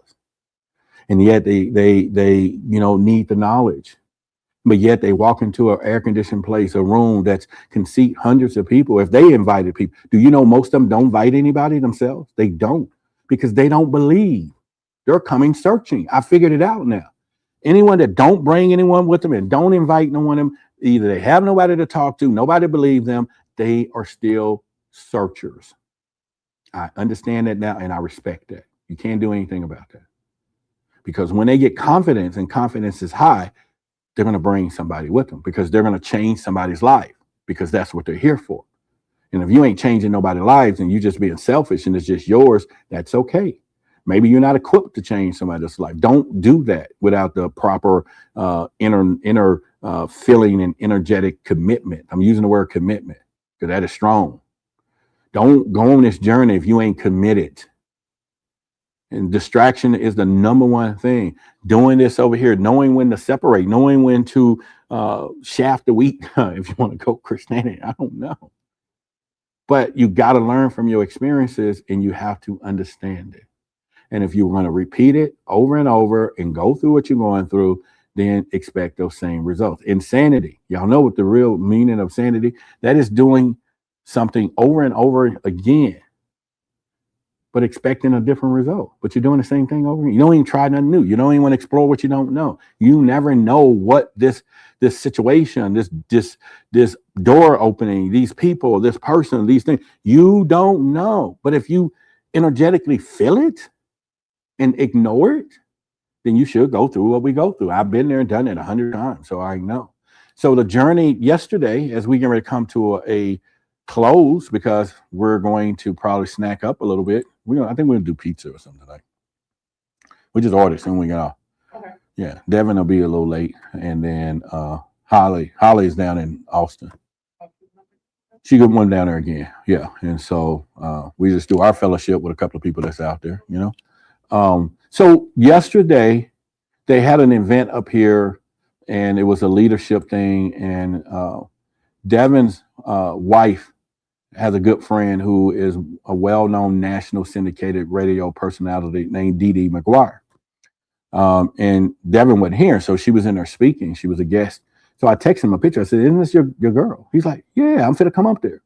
[SPEAKER 2] And yet they need the knowledge. But yet they walk into an air-conditioned place, a room that can seat hundreds of people. If they invited people, do you know most of them don't invite anybody themselves? They don't, because they don't believe. They're coming searching. I figured it out now. Anyone that don't bring anyone with them and don't invite no one, either they have nobody to talk to, nobody believes them, they are still searchers. I understand that now, and I respect that. You can't do anything about that. Because when they get confidence, and confidence is high, they're going to bring somebody with them, because they're going to change somebody's life, because that's what they're here for. And if you ain't changing nobody's lives and you just being selfish and it's just yours, that's okay. Maybe you're not equipped to change somebody's life. Don't do that without the proper inner feeling and energetic commitment. I'm using the word commitment because that is strong. Don't go on this journey if you ain't committed. And distraction is the number one thing. Doing this over here, knowing when to separate, knowing when to shaft the wheat, if you want to go Christianity, I don't know. But you got to learn from your experiences, and you have to understand it. And if you want to repeat it over and over and go through what you're going through, then expect those same results. Insanity. Y'all know what the real meaning of sanity? That is doing something over and over again, but expecting a different result. But you're doing the same thing over again. You don't even try nothing new. You don't even want to explore what you don't know. You never know what this situation, this door opening, these people, this person, these things, you don't know. But if you energetically feel it and ignore it, then you should go through what we go through. I've been there and done it 100 times, so I know. So the journey yesterday, as we get ready to come to a close, because we're going to probably snack up a little bit. I think we're gonna do pizza or something tonight. We just ordered soon we get off.
[SPEAKER 3] Okay.
[SPEAKER 2] Yeah, Devin will be a little late, and then Holly's down in Austin. She got one down there again. Yeah, and so we just do our fellowship with a couple of people that's out there. So yesterday they had an event up here, and it was a leadership thing, and Devin's wife has a good friend who is a well-known national syndicated radio personality named Dee Dee McGuire. And Devin wasn't here, so she was in there speaking. She was a guest. So I texted him a picture. I said, "Isn't this your girl?" He's like, "Yeah, I'm finna come up there."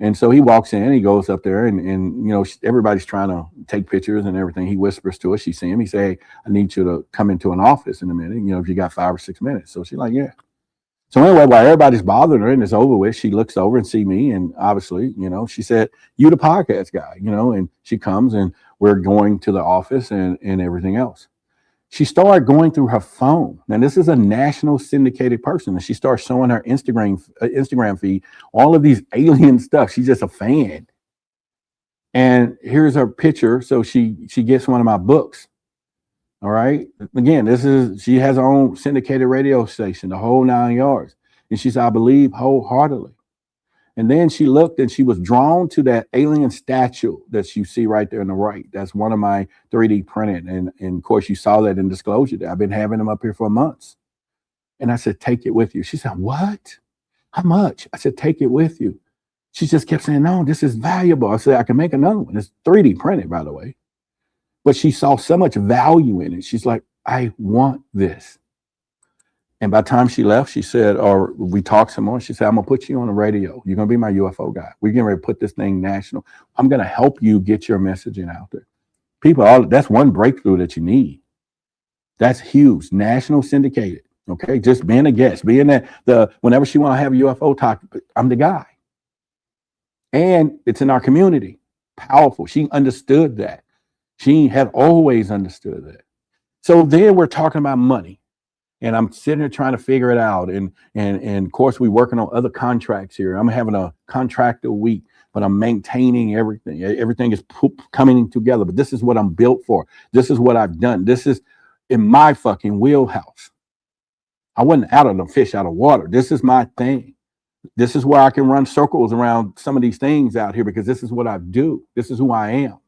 [SPEAKER 2] And so he walks in, he goes up there, and everybody's trying to take pictures and everything. He whispers to her. She sees him. He say, "Hey, I need you to come into an office in a minute, if you got 5 or 6 minutes." So she's like, "Yeah." So anyway, while everybody's bothering her and it's over with, she looks over and see me. And obviously, she said, "You the podcast guy," and she comes and we're going to the office and everything else. She started going through her phone. Now, this is a national syndicated person. And she starts showing her Instagram feed, all of these alien stuff. She's just a fan. And here's her picture. So she gets one of my books. All right. Again, she has her own syndicated radio station, the whole 9 yards. And she said, "I believe wholeheartedly." And then she looked and she was drawn to that alien statue that you see right there on the right. That's one of my 3D printed. And of course, you saw that in Disclosure Day. I've been having them up here for months. And I said, "Take it with you." She said, "What? How much?" I said, "Take it with you." She just kept saying, "No, this is valuable." I said, "I can make another one." It's 3D printed, by the way. But she saw so much value in it. She's like, "I want this." And by the time she left, she said, or we talked some more, she said, "I'm going to put you on the radio. You're going to be my UFO guy. We're getting ready to put this thing national. I'm going to help you get your messaging out there." People, that's one breakthrough that you need. That's huge. National syndicated. Okay. Just being a guest, being whenever she want to have a UFO talk, I'm the guy. And it's in our community. Powerful. She understood that. She had always understood that. So then we're talking about money, and I'm sitting here trying to figure it out. And of course, we're working on other contracts here. I'm having a contractor week, but I'm maintaining everything. Everything is coming together. But this is what I'm built for. This is what I've done. This is in my fucking wheelhouse. I wasn't out of the fish out of water. This is my thing. This is where I can run circles around some of these things out here, because this is what I do. This is who I am.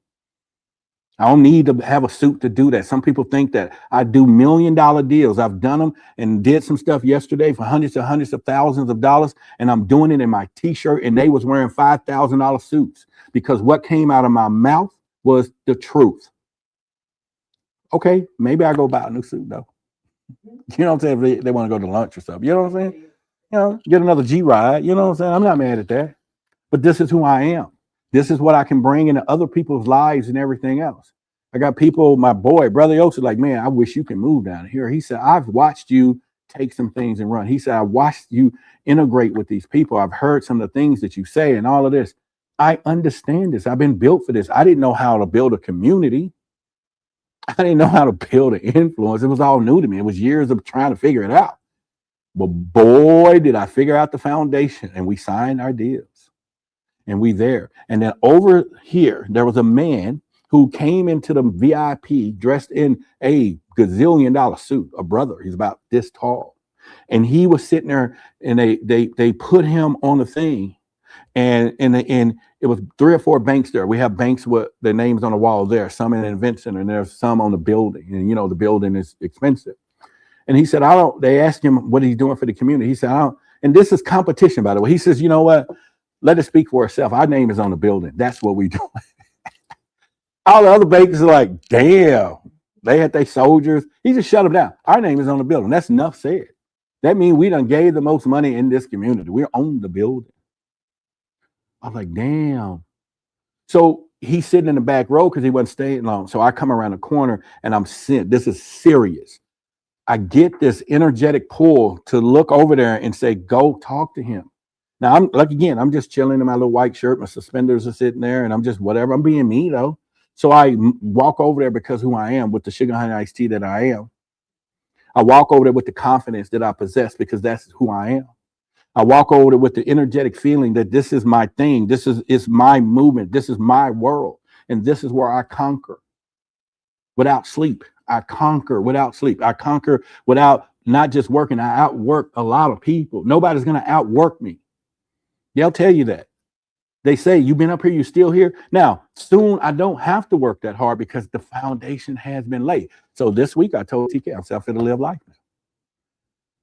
[SPEAKER 2] I don't need to have a suit to do that. Some people think that I do $1 million deals. I've done them and did some stuff yesterday for hundreds of thousands of dollars. And I'm doing it in my t-shirt, and they was wearing $5,000 suits, because what came out of my mouth was the truth. Okay, maybe I go buy a new suit though. You know what I'm saying? If they want to go to lunch or something. You know what I'm saying? You know, get another G ride. You know what I'm saying? I'm not mad at that. But this is who I am. This is what I can bring into other people's lives and everything else. I got people, my boy, Brother Yost, like, man, I wish you can move down here. He said, I've watched you take some things and run. He said, I watched you integrate with these people. I've heard some of the things that you say and all of this. I understand this. I've been built for this. I didn't know how to build a community. I didn't know how to build an influence. It was all new to me. It was years of trying to figure it out. But boy, did I figure out the foundation, and we signed our deals. And we there. And then over here, there was a man who came into the VIP dressed in a gazillion-dollar suit, a brother. He's about this tall. And he was sitting there, and they put him on the thing. And it was 3 or 4 banks there. We have banks with their names on the wall there, some in the event center, and there's some on the building. And you know, the building is expensive. And he said, they asked him what he's doing for the community. He said, and this is competition, by the way. He says, you know what? Let it speak for itself. Our name is on the building. That's what we do. All the other bankers are like, damn, they had their soldiers. He just shut them down. Our name is on the building. That's enough said. That means we done gave the most money in this community. We're on the building. I was like, damn. So he's sitting in the back row because he wasn't staying long. So I come around the corner and I'm sitting. This is serious. I get this energetic pull to look over there and say, go talk to him. Now, I'm just chilling in my little white shirt. My suspenders are sitting there and I'm just whatever. I'm being me though. So I walk over there because who I am with the sugar honey iced tea that I am. I walk over there with the confidence that I possess because that's who I am. I walk over there with the energetic feeling that this is my thing. This is my movement. This is my world. And this is where I conquer without sleep. I conquer without sleep. I conquer without not just working. I outwork a lot of people. Nobody's going to outwork me. They'll tell you that. They say, you've been up here, you're still here. Now, soon I don't have to work that hard because the foundation has been laid. So this week I told TK, I'm going to live life now.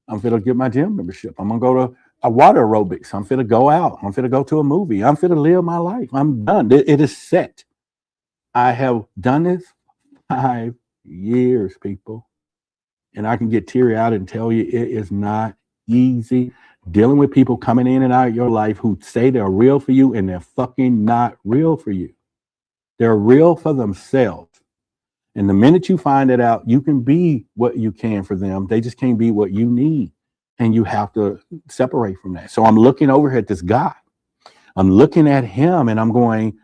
[SPEAKER 2] I'm going to get my gym membership. I'm going to go to a water aerobics. I'm going to go out. I'm going to go to a movie. I'm going to live my life. I'm done. It is set. I have done this 5 years, people. And I can get teary-eyed and tell you it is not easy dealing with people coming in and out of your life who say they're real for you and they're fucking not real for you. They're real for themselves. And the minute you find it out, you can be what you can for them. They just can't be what you need. And you have to separate from that. So I'm looking over here at this guy. I'm looking at him and I'm going,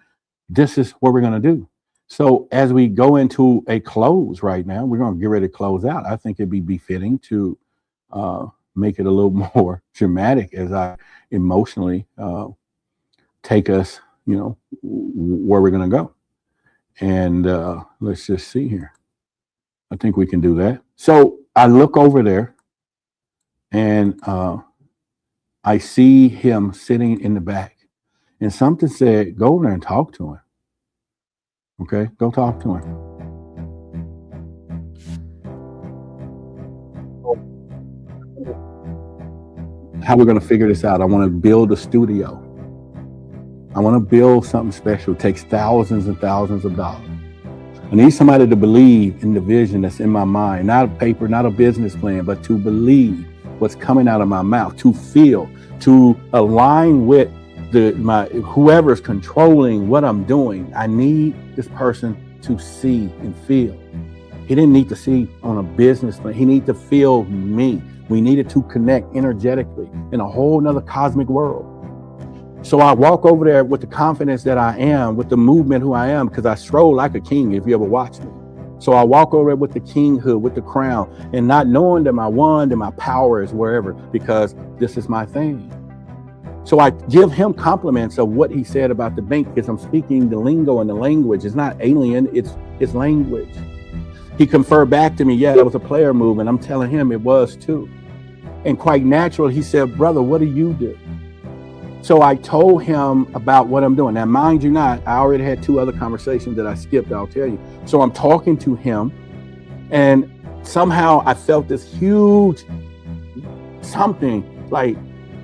[SPEAKER 2] this is what we're going to do. So as we go into a close right now, we're going to get ready to close out. I think it'd be befitting to make it a little more dramatic as I emotionally take us, you know, where we're going to go. And let's just see here. I think we can do that. So I look over there and I see him sitting in the back and something said, go over there and talk to him. Okay, go talk to him. How we're going to figure this out. I want to build a studio. I want to build something special. It takes thousands and thousands of dollars. I need somebody to believe in the vision that's in my mind, not a paper, not a business plan, but to believe what's coming out of my mouth, to feel, to align with whoever's controlling what I'm doing. I need this person to see and feel. He didn't need to see on a business plan. He needed to feel me. We needed to connect energetically in a whole nother cosmic world. So I walk over there with the confidence that I am, with the movement who I am, because I stroll like a king if you ever watch me. So I walk over there with the kinghood, with the crown, and not knowing that my wand and my power is wherever, because this is my thing. So I give him compliments of what he said about the bank, because I'm speaking the lingo and the language. It's not alien, it's language. He conferred back to me, yeah, that was a player move, and I'm telling him it was too. And quite natural, he said, brother, what do you do? So I told him about what I'm doing. Now, mind you not, I already had 2 other conversations that I skipped, I'll tell you. So I'm talking to him, and somehow I felt this huge something like,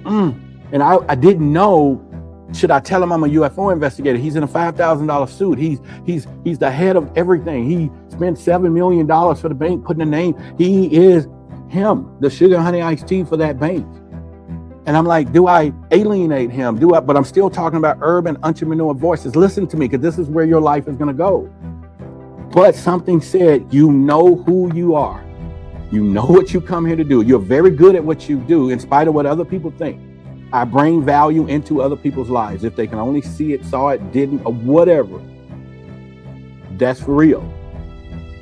[SPEAKER 2] and I didn't know, should I tell him I'm a UFO investigator? He's in a $5,000 suit. He's the head of everything. He spent $7 million for the bank, putting a name. He is him the sugar honey iced tea for that bank. And I'm like, do I alienate him? But I'm still talking about urban entrepreneur voices. Listen to me, because this is where your life is going to go. But something said, you know who you are. You know what you come here to do. You're very good at what you do, in spite of what other people think. I bring value into other people's lives. If they can only see it, saw it, didn't, or whatever, that's for real.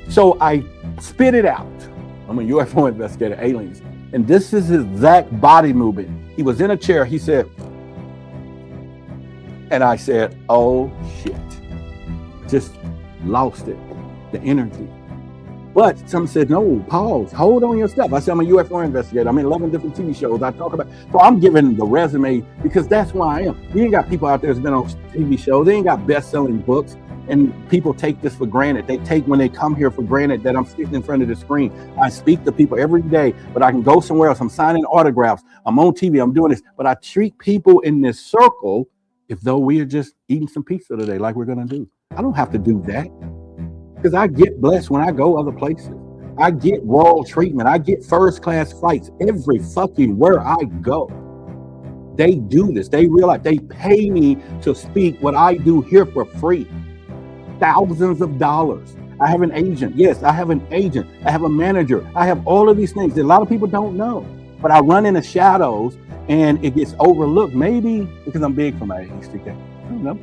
[SPEAKER 2] So I spit it out. I'm a UFO investigator, aliens. And this is his exact body movement. He was in a chair. He said, and I said, oh shit. Just lost it, the energy. But some said, no, pause, hold on your stuff. I said, I'm a UFO investigator. I'm in 11 different TV shows. I talk about, so I'm giving the resume because that's who I am. You ain't got people out there that's been on TV shows. They ain't got best-selling books. And people take this for granted. They take, when they come here, for granted that I'm sitting in front of the screen. I speak to people every day, but I can go somewhere else. I'm signing autographs. I'm on TV. I'm doing this. But I treat people in this circle as though we are just eating some pizza today, like we're going to do. I don't have to do that, because I get blessed when I go other places. I get royal treatment. I get first-class flights every fucking where I go. They do this. They realize they pay me to speak what I do here for free. Thousands of dollars. I have an agent. Yes, I have an agent. I have a manager. I have all of these things that a lot of people don't know. But I run in the shadows and it gets overlooked. Maybe because I'm big for my age. I don't know.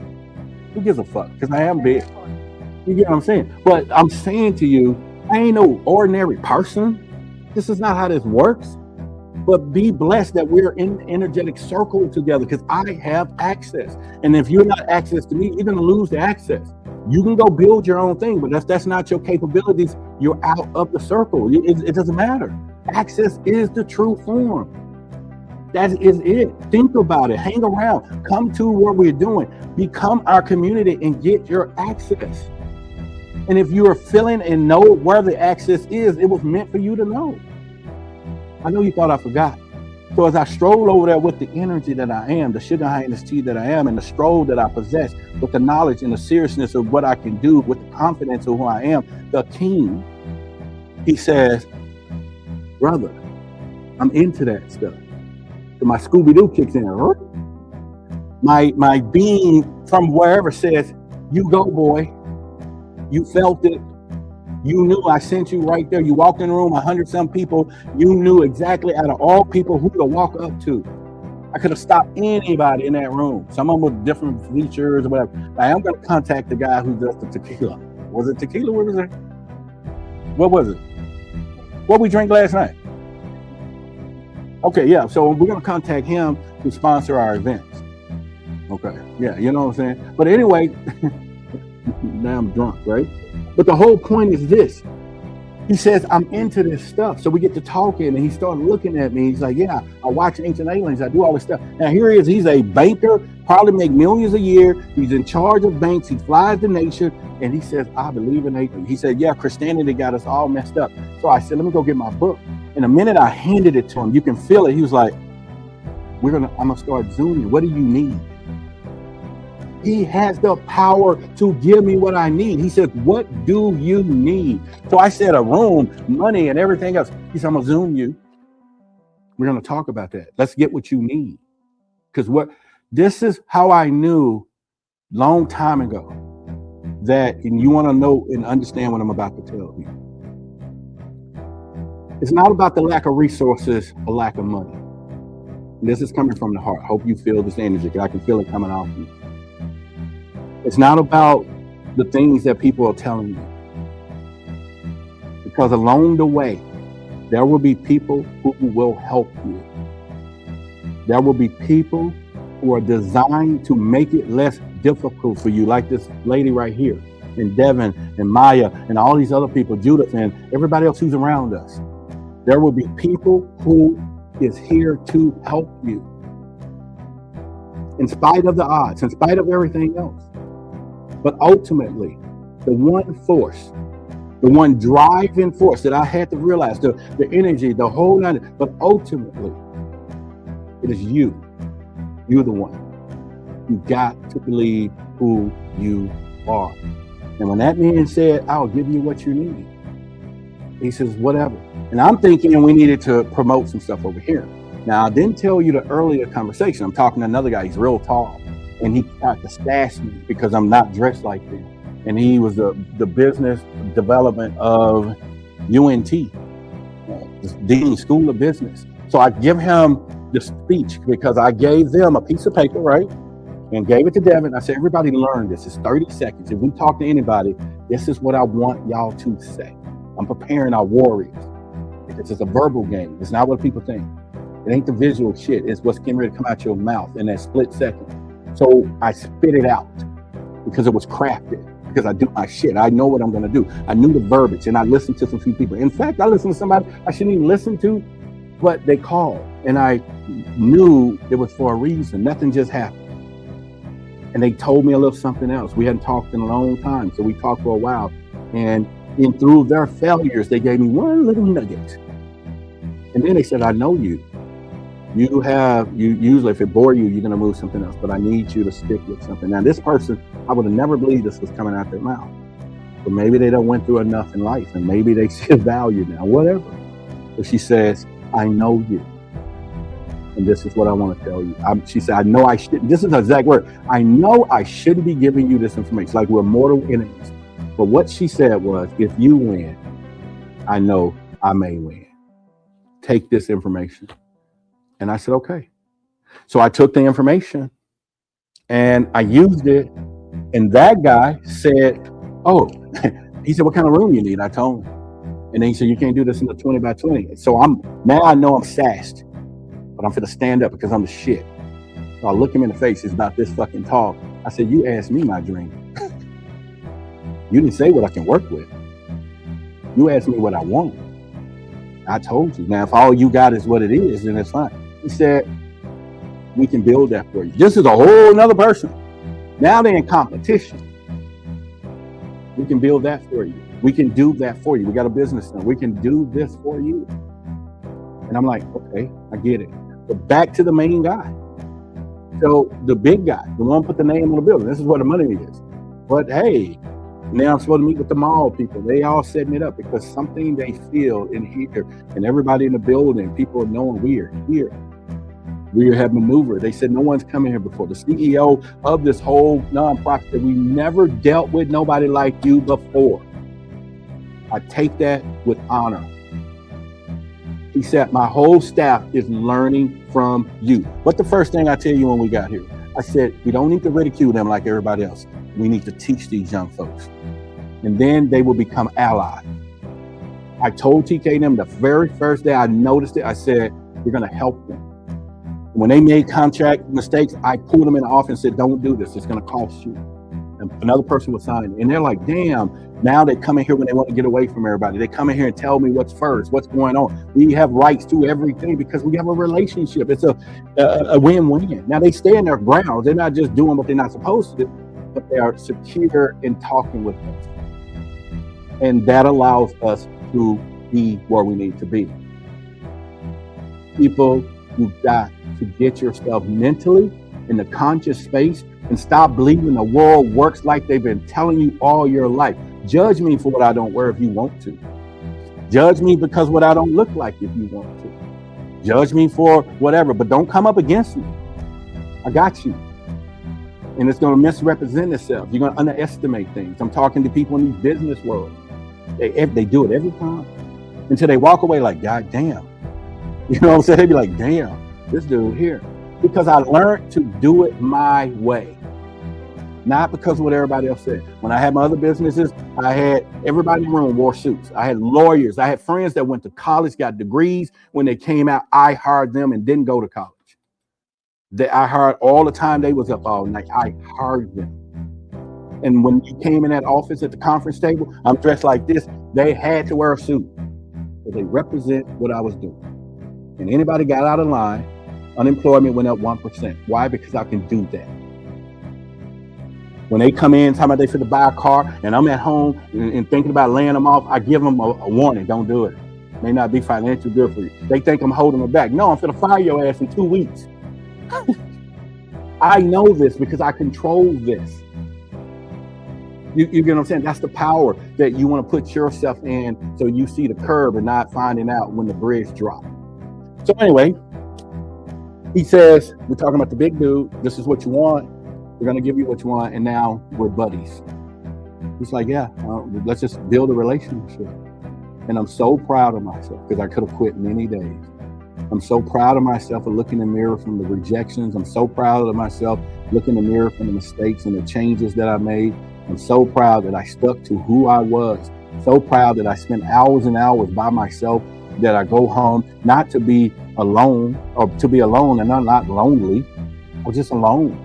[SPEAKER 2] Who gives a fuck? Because I am big. You get what I'm saying? But I'm saying to you, I ain't no ordinary person. This is not how this works. But be blessed that we're in an energetic circle together, because I have access. And if you're not access to me, you're going to lose the access. You can go build your own thing, but that's not your capabilities. You're out of the circle. It doesn't matter. Access is the true form. That is it. Think about it. Hang around. Come to what we're doing. Become our community and get your access. And if you are feeling and know where the access is, it was meant for you to know. I know you thought I forgot. So as I stroll over there with the energy that I am, the sugar highness tea that I am, and the stroll that I possess, with the knowledge and the seriousness of what I can do, with the confidence of who I am, the king, he says, brother, I'm into that stuff. So my Scooby-Doo kicks in. My being from wherever says, you go, boy. You felt it. You knew I sent you right there. You walked in the room, 100-some people. You knew exactly out of all people who to walk up to. I could have stopped anybody in that room. Some of them with different features or whatever. I am going to contact the guy who does the tequila. Was it tequila? What was it? What was it? What we drank last night? Okay, yeah. So we're going to contact him to sponsor our events. Okay, yeah, you know what I'm saying? But anyway, now I'm drunk, right? But the whole point is this. He says, I'm into this stuff. So we get to talking, and he started looking at me. He's like, yeah, I watch Ancient Aliens. I do all this stuff. Now here he is. He's a banker, probably make millions a year. He's in charge of banks. He flies the nation. And he says, I believe in Icke. He said, yeah, Christianity got us all messed up. So I said, let me go get my book. And the minute I handed it to him, you can feel it. He was like, I'm going to start Zooming. What do you need? He has the power to give me what I need. He said, what do you need? So I said, a room, money, and everything else. He said, I'm going to Zoom you. We're going to talk about that. Let's get what you need. Because this is how I knew long time ago that, and you want to know and understand what I'm about to tell you. It's not about the lack of resources or lack of money. This is coming from the heart. I hope you feel this energy, because I can feel it coming off you. It's not about the things that people are telling you. Because along the way, there will be people who will help you. There will be people who are designed to make it less difficult for you, like this lady right here, and Devin, and Maya, and all these other people, Judith, and everybody else who's around us. There will be people who is here to help you. In spite of the odds, in spite of everything else. But ultimately, the one force, the one driving force that I had to realize, the energy, the whole nine, but ultimately, it is you. You're the one. You got to believe who you are. And when that man said, I'll give you what you need, He says, whatever. And I'm thinking we needed to promote some stuff over here. Now, I didn't tell you the earlier conversation. I'm talking to another guy. He's real tall. And he tried to stash me because I'm not dressed like this. And he was the business development of UNT, the Dean School of Business. So I give him the speech because I gave them a piece of paper, right? And gave it to Devin. I said, everybody learn this. It's 30 seconds. If we talk to anybody, this is what I want y'all to say. I'm preparing our warriors. It's just a verbal game. It's not what people think. It ain't the visual shit. It's what's getting ready to come out your mouth in that split second. So I spit it out because it was crafted, because I do my shit. I know what I'm going to do. I knew the verbiage, and I listened to some few people. In fact, I listened to somebody I shouldn't even listen to, but they called, and I knew it was for a reason. Nothing just happened. And they told me a little something else. We hadn't talked in a long time, so we talked for a while. And through their failures, they gave me one little nugget. And then they said, I know you. You usually, if it bore you, you're going to move something else, but I need you to stick with something. Now, this person, I would have never believed this was coming out their mouth. But maybe they don't went through enough in life, and maybe they see value now, whatever. But she says, I know you. And this is what I want to tell you. She said, I know I shouldn't. This is the exact word. I know I shouldn't be giving you this information. Like we're mortal enemies. But what she said was, if you win, I know I may win. Take this information. And I said, okay. So I took the information and I used it. And that guy said, oh, he said, what kind of room you need? I told him. And then he said, you can't do this in a 20 by 20. So now I know I'm sassed, but I'm finna stand up because I'm the shit. So I look him in the face. He's about this fucking tall. I said, you asked me my dream. You didn't say what I can work with. You asked me what I want. I told you. Now, if all you got is what it is, then it's fine. He said, we can build that for you. This is a whole nother person. Now they're in competition. We can build that for you. We can do that for you. We got a business now. We can do this for you. And I'm like, okay, I get it. But back to the main guy. So the big guy, the one put the name on the building. This is where the money is. But hey, now I'm supposed to meet with the mall people. They all setting it up because something they feel in here, and everybody in the building, people knowing we're here. We have maneuvered. They said no one's coming here before. The CEO of this whole nonprofit that we never dealt with nobody like you before. I take that with honor. He said, my whole staff is learning from you. What the first thing I tell you when we got here? I said, we don't need to ridicule them like everybody else. We need to teach these young folks. And then they will become allies. I told TK and them the very first day I noticed it, I said, we're going to help them. When they made contract mistakes, I pulled them in the office and said, don't do this. It's going to cost you. And another person was signing. And they're like, damn, now they come in here when they want to get away from everybody. They come in here and tell me what's first, what's going on. We have rights to everything because we have a relationship. It's a win-win. Now they stay in their grounds. They're not just doing what they're not supposed to do, but they are secure in talking with us. And that allows us to be where we need to be. People, you've got to get yourself mentally in the conscious space and stop believing the world works like they've been telling you all your life. Judge me for what I don't wear if you want to. Judge me because what I don't look like if you want to. Judge me for whatever, but don't come up against me. I got you. And it's going to misrepresent itself. You're going to underestimate things. I'm talking to people in these business world. They do it every time until they walk away like, God damn. You know what I'm saying? They be like, damn, this dude here. Because I learned to do it my way. Not because of what everybody else said. When I had my other businesses, I had everybody in the room wore suits. I had lawyers. I had friends that went to college, got degrees. When they came out, I hired them and didn't go to college. I hired all the time they was up all night. I hired them. And when you came in that office at the conference table, I'm dressed like this. They had to wear a suit because they represent what I was doing. And anybody got out of line, unemployment went up 1%. Why? Because I can do that. When they come in, talking about they fit to buy a car, and I'm at home and thinking about laying them off, I give them a warning. Don't do it. May not be financially good for you. They think I'm holding them back. No, I'm finna fire your ass in 2 weeks. I know this because I control this. You get what I'm saying? That's the power that you want to put yourself in, so you see the curve and not finding out when the bridge drops. So anyway, he says, we're talking about the big dude. This is what you want. We're going to give you what you want. And now we're buddies. He's like, yeah, let's just build a relationship. And I'm so proud of myself, because I could have quit many days. I'm so proud of myself for looking in the mirror from the rejections. I'm so proud of myself looking in the mirror from the mistakes and the changes that I made. I'm so proud that I stuck to who I was. So proud that I spent hours and hours by myself, that I go home not to be alone, or to be alone and not lonely, or just alone.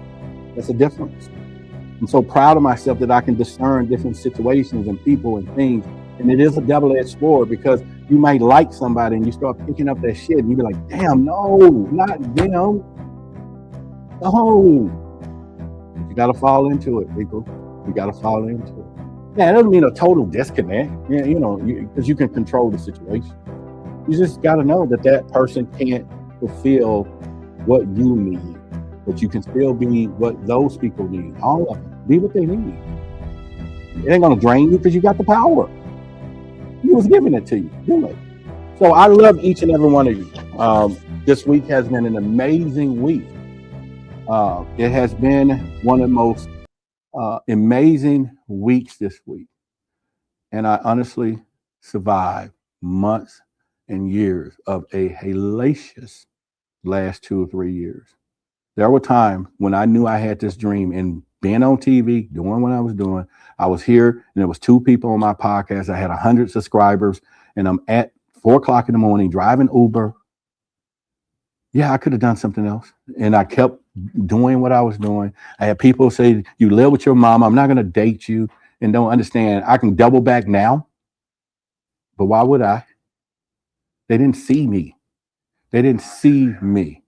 [SPEAKER 2] That's a difference. I'm so proud of myself that I can discern different situations and people and things. And it is a double-edged sword, because you might like somebody and you start picking up that shit and you be like, damn, no, not them. No. You got to fall into it, people. You got to fall into it. Yeah, it doesn't mean a total disconnect, you know, because you can control the situation. You just got to know that that person can't fulfill what you need, but you can still be what those people need. All of them. Be what they need. It ain't going to drain you, because you got the power. He was giving it to you. Do it. So I love each and every one of you. This week has been an amazing week. It has been one of the most amazing weeks this week. And I honestly survived months and years of a hellacious last 2 or 3 years. There were times when I knew I had this dream, and being on TV, doing what I was doing, I was here and there was 2 people on my podcast. I had 100 subscribers, and I'm at 4 o'clock in the morning driving Uber. Yeah, I could have done something else. And I kept doing what I was doing. I had people say, you live with your mom. I'm not going to date you, and don't understand. I can double back now. But why would I? They didn't see me. They didn't see me.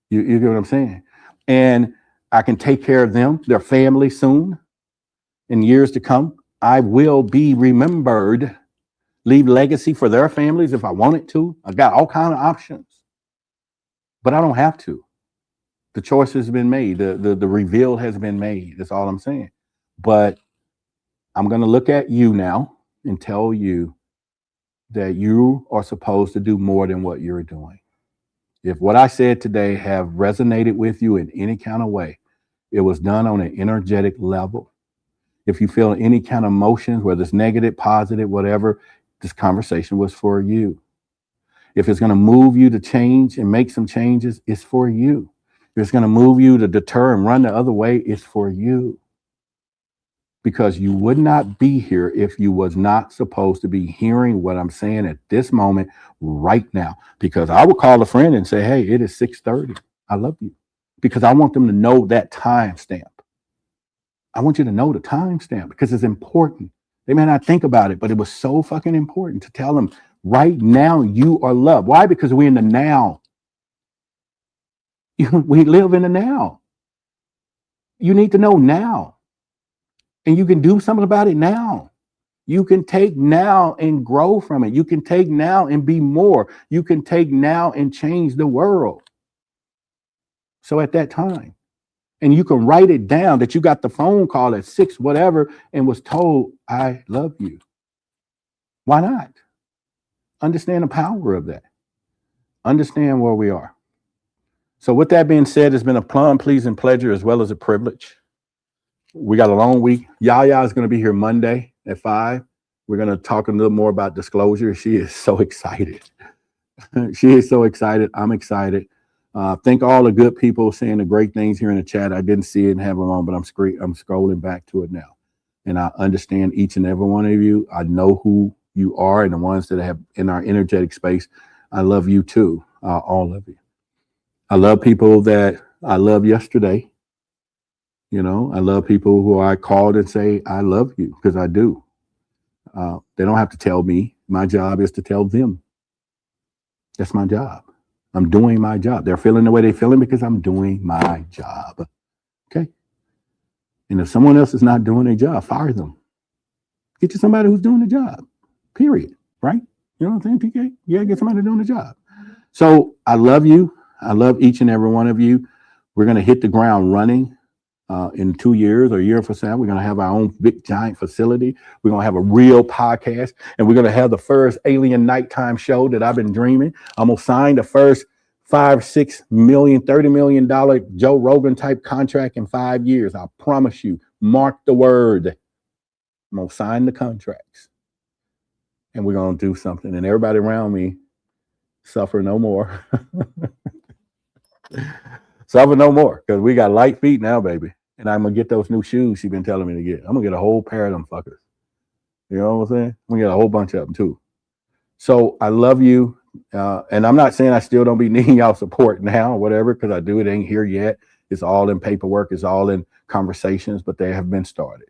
[SPEAKER 2] You get what I'm saying? And I can take care of them, their family soon. In years to come, I will be remembered, leave legacy for their families if I wanted to. I got all kinds of options, but I don't have to. The choice has been made. The reveal has been made. That's all I'm saying. But I'm going to look at you now and tell you that you are supposed to do more than what you're doing. If what I said today have resonated with you in any kind of way, it was done on an energetic level. If you feel any kind of emotions, whether it's negative, positive, whatever, this conversation was for you. If it's going to move you to change and make some changes, it's for you. If it's going to move you to deter and run the other way, it's for you. Because you would not be here if you was not supposed to be hearing what I'm saying at this moment right now. Because I would call a friend and say, hey, it is 6:30. I love you. Because I want them to know that time stamp. I want you to know the timestamp, because it's important. They may not think about it, but it was so fucking important to tell them right now you are loved. Why? Because we're in the now. We live in the now. You need to know now. And you can do something about it now. You can take now and grow from it. You can take now and be more. You can take now and change the world. So at that time, and you can write it down that you got the phone call at 6, whatever, and was told, I love you. Why not? Understand the power of that. Understand where we are. So with that being said, it's been a plum, pleasing pleasure as well as a privilege. We got a long week. Yaya is going to be here Monday at 5. We're going to talk a little more about disclosure. She is so excited. She is so excited. I'm excited. Thank all the good people saying the great things here in the chat. I didn't see it and have them on, but I'm scrolling back to it now. And I understand each and every one of you. I know who you are, and the ones that have in our energetic space. I love you too, all of you. I love people that I loved yesterday. You know, I love people who I called and say, I love you, because I do. They don't have to tell me. My job is to tell them. That's my job. I'm doing my job. They're feeling the way they're feeling because I'm doing my job. Okay? And if someone else is not doing their job, fire them. Get you somebody who's doing the job. Period. Right? You know what I'm saying, PK? Yeah, get somebody doing the job. So I love you. I love each and every one of you. We're going to hit the ground running. in 2 years or a year from now, we're going to have our own big giant facility. We're going to have a real podcast, and we're going to have the first alien nighttime show that I've been dreaming. I'm going to sign the first $5, $6 million, $30 million Joe Rogan type contract in 5 years. I promise you. Mark the word. I'm going to sign the contracts, and we're going to do something, and everybody around me suffer no more. Suffer no more, because we got light feet now, baby. And I'm going to get those new shoes she's been telling me to get. I'm going to get a whole pair of them fuckers. You know what I'm saying? I'm going to get a whole bunch of them, too. So I love you. And I'm not saying I still don't be needing y'all support now or whatever, because I do. It ain't here yet. It's all in paperwork. It's all in conversations, but they have been started.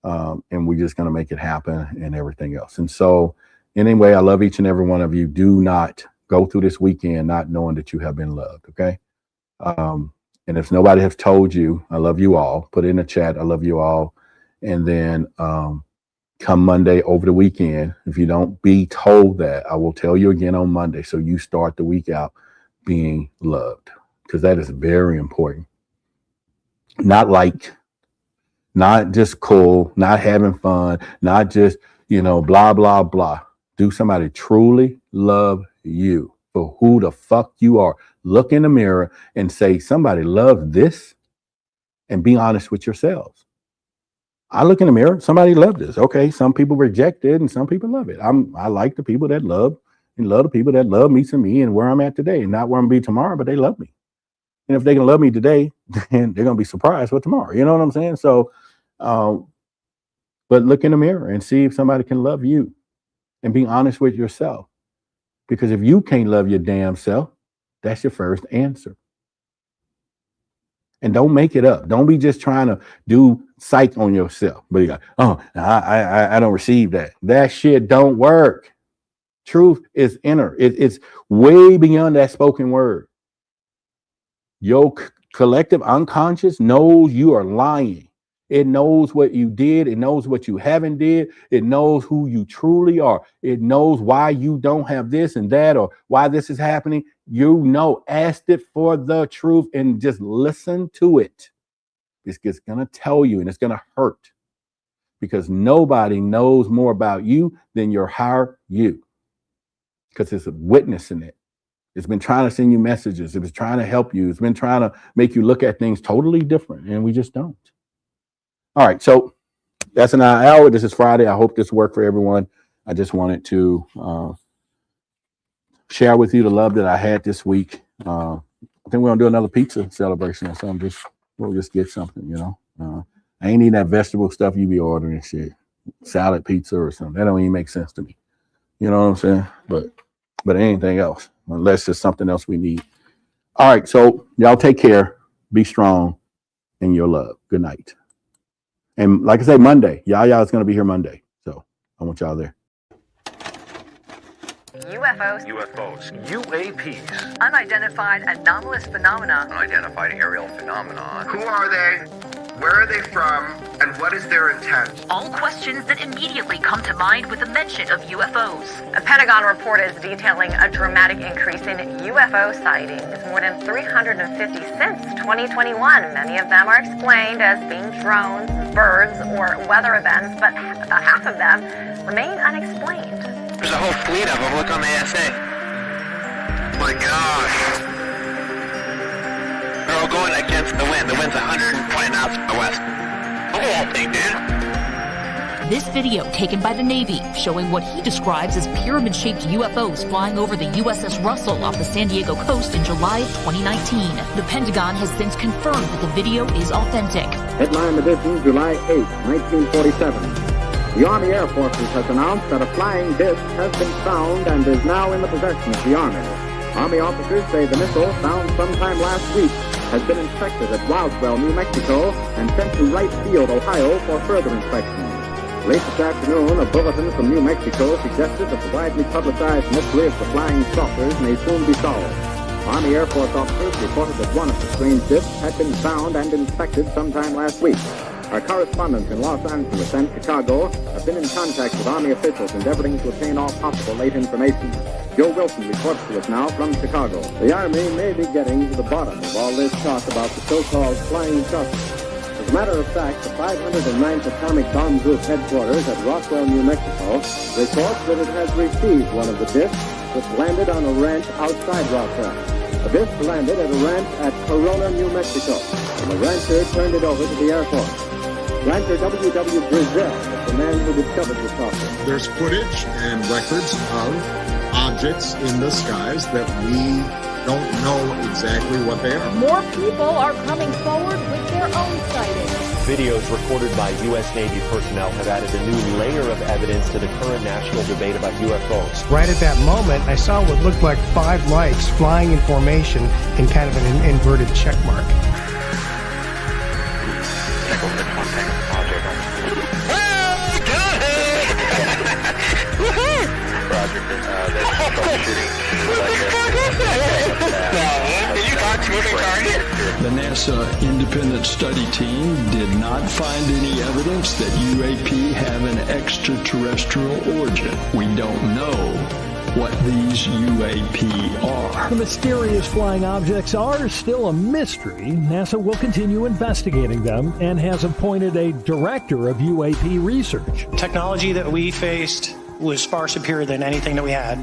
[SPEAKER 2] And we're just going to make it happen and everything else. And so anyway, I love each and every one of you. Do not go through this weekend not knowing that you have been loved, okay? And if nobody has told you, I love you all, put it in the chat, I love you all. And then come Monday over the weekend, if you don't be told that, I will tell you again on Monday. So you start the week out being loved, because that is very important. Not like, not just cool, not having fun, not just, blah, blah, blah. Do somebody truly love you for who the fuck you are? Look in the mirror and say, somebody loves this, and be honest with yourselves. I look in the mirror, somebody loved this. Okay, some people reject it and some people love it. I like the people that love, and love the people that love me to me and where I'm at today, and not where I'm gonna be tomorrow, but they love me. And if they can love me today, then they're gonna be surprised with tomorrow. You know what I'm saying? So, but look in the mirror and see if somebody can love you, and be honest with yourself. Because if you can't love your damn self, that's your first answer. And don't make it up. Don't be just trying to do psych on yourself. But you got, I don't receive that. That shit don't work. Truth is inner. It's way beyond that spoken word. Your collective unconscious knows you are lying. It knows what you did. It knows what you haven't did. It knows who you truly are. It knows why you don't have this and that, or why this is happening. Ask it for the truth and just listen to it. It's just going to tell you, and it's going to hurt, because nobody knows more about you than your higher you, because it's witnessing it. It's been trying to send you messages. It was trying to help you. It's been trying to make you look at things totally different, and we just don't. All right, so that's an hour. This is Friday. I hope this worked for everyone. I just wanted to share with you the love that I had this week. I think we're gonna do another pizza celebration or something. We'll just get something, I ain't eating that vegetable stuff you be ordering shit. Salad pizza or something. That don't even make sense to me. You know what I'm saying? But anything else, unless it's something else we need. All right, so y'all take care. Be strong in your love. Good night. And like I say, Monday, Yaya is going to be here Monday. So I want y'all there.
[SPEAKER 5] UFOs. UAPs. Unidentified anomalous phenomena.
[SPEAKER 6] Unidentified aerial phenomenon.
[SPEAKER 7] Who are they? Where are they from? And what is their intent?
[SPEAKER 5] All questions that immediately come to mind with the mention of UFOs.
[SPEAKER 8] A Pentagon report is detailing a dramatic increase in UFO sightings, more than 350 since 2021. Many of them are explained as being drones, birds, or weather events, but about half of them remain unexplained.
[SPEAKER 6] There's a whole fleet of them. Look on the SA. My gosh. They're all going against the wind. The wind's 120 knots from the west. Look at that thing, dude.
[SPEAKER 9] This video taken by the Navy showing what he describes as pyramid-shaped UFOs flying over the USS Russell off the San Diego coast in July of 2019. The Pentagon has since confirmed that the video is authentic.
[SPEAKER 10] Headline edition, July 8, 1947. The Army Air Forces has announced that a flying disc has been found and is now in the possession of the Army. Army officers say the missile, found sometime last week, has been inspected at Roswell, New Mexico, and sent to Wright Field, Ohio, for further inspection. Late this afternoon, a bulletin from New Mexico suggested that the widely publicized mystery of the flying saucers may soon be solved. Army Air Force officers reported that one of the strange discs had been found and inspected sometime last week. Our correspondents in Los Angeles and Chicago have been in contact with Army officials endeavoring to obtain all possible late information. Joe Wilson reports to us now from Chicago. The Army may be getting to the bottom of all this talk about the so-called flying saucers. As a matter of fact, the 509th Atomic Bomb Group headquarters at Roswell, New Mexico, reports that it has received one of the discs which landed on a ranch outside Roswell. The disc landed at a ranch at Corona, New Mexico, and the rancher turned it over to the Air Force. Rancher W.W. Brazil is the man who discovered the saucer.
[SPEAKER 11] There's footage and records of objects in the skies that we don't know exactly what they are.
[SPEAKER 12] More people are coming forward with their own sightings.
[SPEAKER 13] Videos recorded by U.S. Navy personnel have added a new layer of evidence to the current national debate about UFOs.
[SPEAKER 14] Right at that moment, I saw what looked like 5 lights flying in formation in kind of an inverted check mark.
[SPEAKER 15] The NASA independent study team did not find any evidence that UAP have an extraterrestrial origin. We don't know what these UAP are.
[SPEAKER 16] The mysterious flying objects are still a mystery. NASA will continue investigating them and has appointed a director of UAP research.
[SPEAKER 17] Technology that we faced was far superior than anything that we had.